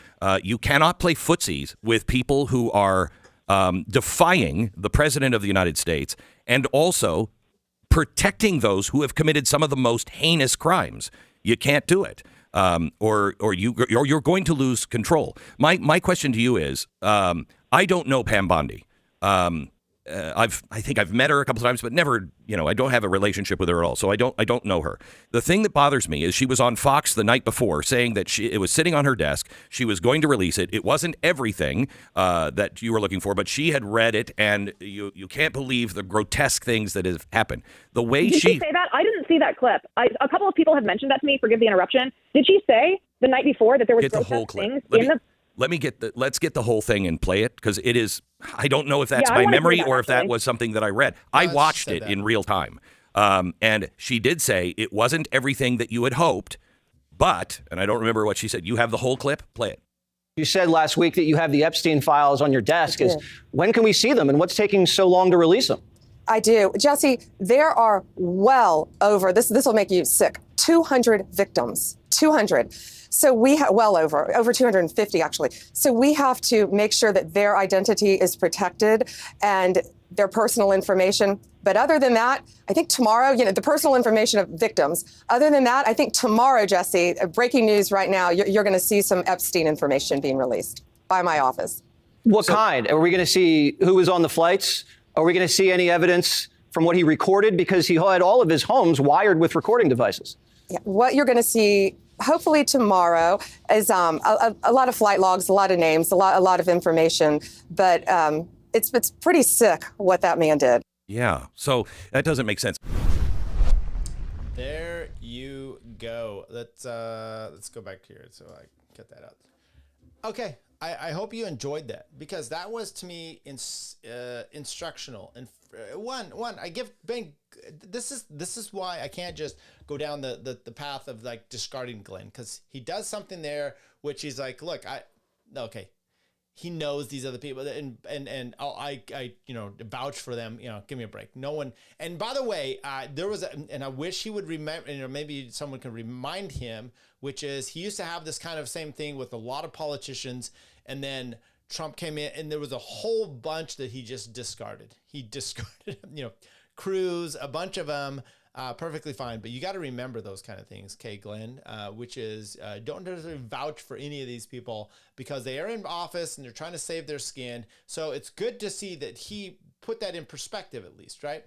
You cannot play footsies with people who are defying the president of the United States and also protecting those who have committed some of the most heinous crimes. You can't do it, or you're going to lose control. My question to you is, I don't know Pam Bondi. I think I've met her a couple of times, but never, I don't have a relationship with her at all. So I don't know her. The thing that bothers me is she was on Fox the night before saying that it was sitting on her desk. She was going to release it. It wasn't everything that you were looking for, but she had read it, and you can't believe the grotesque things that have happened. The way Did she say that? I didn't see that clip. A couple of people have mentioned that to me. Forgive the interruption. Did she say the night before that there was grotesque things in the... Let's get the whole thing and play it, because it is, I don't know if that's my memory or if that was something that I read. I watched it in real time. And she did say it wasn't everything that you had hoped, but, and I don't remember what she said. You have the whole clip? Play it. You said last week that you have the Epstein files on your desk. When can we see them, and what's taking so long to release them? I do. Jesse, there are well over, this will make you sick, 200 victims. 200. So we have over 250 actually. So we have to make sure that their identity is protected and their personal information. But other than that, I think tomorrow, the personal information of victims. Other than that, I think tomorrow, Jesse, breaking news right now, you're going to see some Epstein information being released by my office. What kind? Are we going to see who was on the flights? Are we going to see any evidence from what he recorded? Because he had all of his homes wired with recording devices. Yeah, what you're going to see hopefully tomorrow is a lot of flight logs, a lot of names, a lot of information. But it's pretty sick what that man did. Yeah, so that doesn't make sense. There you go. Let's go back here so I get that out. Okay, I hope you enjoyed that, because that was to me instructional. And one, I give Ben. This is why I can't just go down the path of like discarding Glenn, because he does something there which he's like, look, okay. He knows these other people, and I vouch for them. Give me a break. No one. And by the way, there was and I wish he would remember. Maybe someone can remind him, which is he used to have this kind of same thing with a lot of politicians, and then Trump came in, and there was a whole bunch that he just discarded. He discarded, Cruz, a bunch of them. Perfectly fine, but you got to remember those kind of things, okay, Glenn, which is don't necessarily vouch for any of these people because they are in office and they're trying to save their skin. So it's good to see that he put that in perspective at least, right?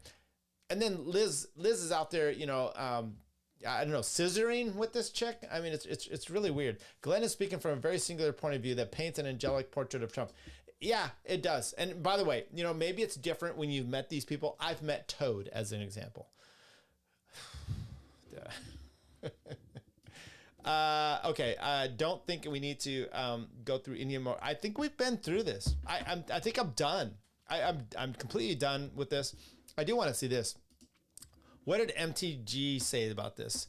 And then Liz is out there, you know, I don't know, scissoring with this chick. I mean, it's really weird. Glenn is speaking from a very singular point of view that paints an angelic portrait of Trump. Yeah, it does. And by the way, you know, maybe it's different when you've met these people. I've met Toad as an example. Okay, I don't think we need to go through any more. I think we've been through this. I think I'm done. I'm completely done with this. I do want to see this. What did MTG say about this?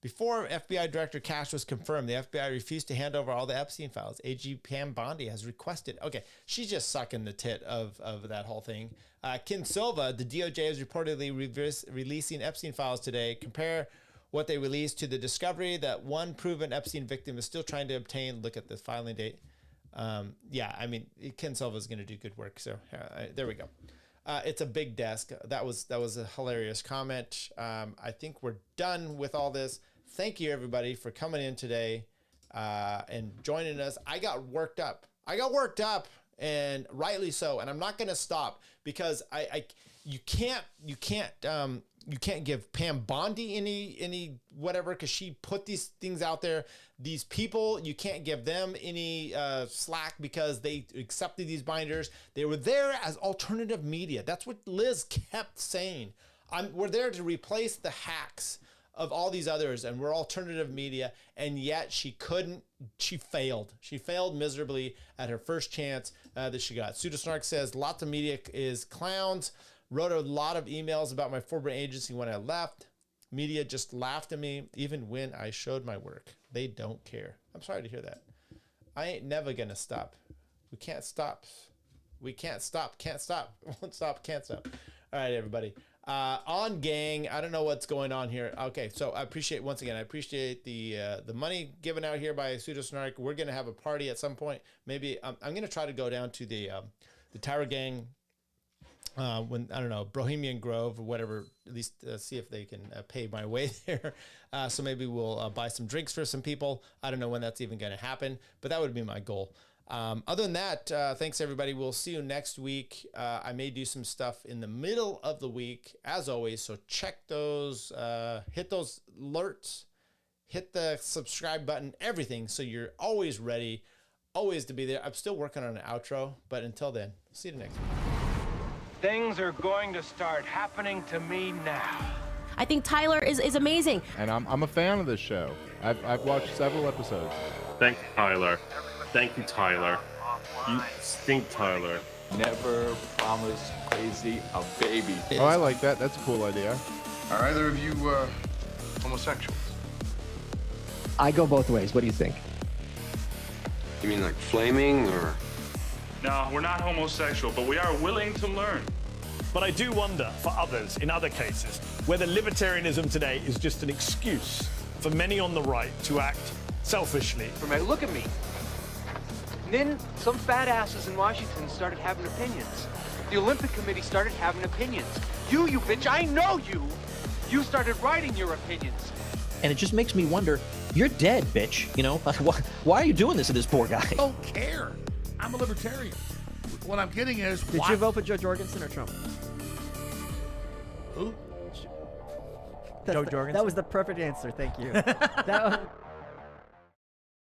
Before FBI Director Cash was confirmed, the FBI refused to hand over all the Epstein files. AG Pam Bondi has requested. Okay, she's just sucking the tit of that whole thing. Ken Silva, the DOJ is reportedly releasing Epstein files today. Compare what they released to the discovery that one proven Epstein victim is still trying to obtain. Look at the filing date. Yeah, I mean, Ken Silva is going to do good work. So there we go. It's a big desk. That was a hilarious comment. I think we're done with all this. Thank you, everybody, for coming in today and joining us. I got worked up, and rightly so. And I'm not going to stop because you can't give Pam Bondi any whatever because she put these things out there. These people, you can't give them any slack because they accepted these binders. They were there as alternative media. That's what Liz kept saying. We're there to replace the hacks of all these others, and we're alternative media, and yet she couldn't. She failed. She failed miserably at her first chance that she got. Pseudosnark says, lots of media is clowns. Wrote a lot of emails about my former agency when I left. Media just laughed at me, even when I showed my work. They don't care. I'm sorry to hear that. I ain't never gonna stop. We can't stop. We can't stop. Can't stop. Won't stop. Can't stop. All right, everybody. On gang, I don't know what's going on here. Okay, so I appreciate the money given out here by Pseudosnark. We're gonna have a party at some point. Maybe I'm gonna try to go down to the Tower Gang. When I don't know, Bohemian Grove or whatever, at least see if they can pay my way there. So maybe we'll buy some drinks for some people. I don't know when that's even going to happen, but that would be my goal. Other than that, thanks everybody. We'll see you next week. I may do some stuff in the middle of the week as always. So check those, hit those alerts, hit the subscribe button, everything. So you're always ready, always to be there. I'm still working on an outro, but until then, see you next week. Things are going to start happening to me now. I think Tyler is amazing. And I'm a fan of this show. I've watched several episodes. Thank you, Tyler. Thank you, Tyler. You stink, Tyler. Never promise crazy a baby. Oh, I like that. That's a cool idea. Are either of you homosexuals? I go both ways. What do you think? You mean like flaming or? No, we're not homosexual, but we are willing to learn. But I do wonder for others in other cases whether libertarianism today is just an excuse for many on the right to act selfishly. Look at me. Then some fat asses in Washington started having opinions. The Olympic Committee started having opinions. You bitch, I know you. You started writing your opinions. And it just makes me wonder, you're dead, bitch. You know, why are you doing this to this poor guy? I don't care. I'm a libertarian. What I'm getting is... Did you vote for Joe Jorgensen or Trump? Who? Joe Jorgensen. That was the perfect answer. Thank you.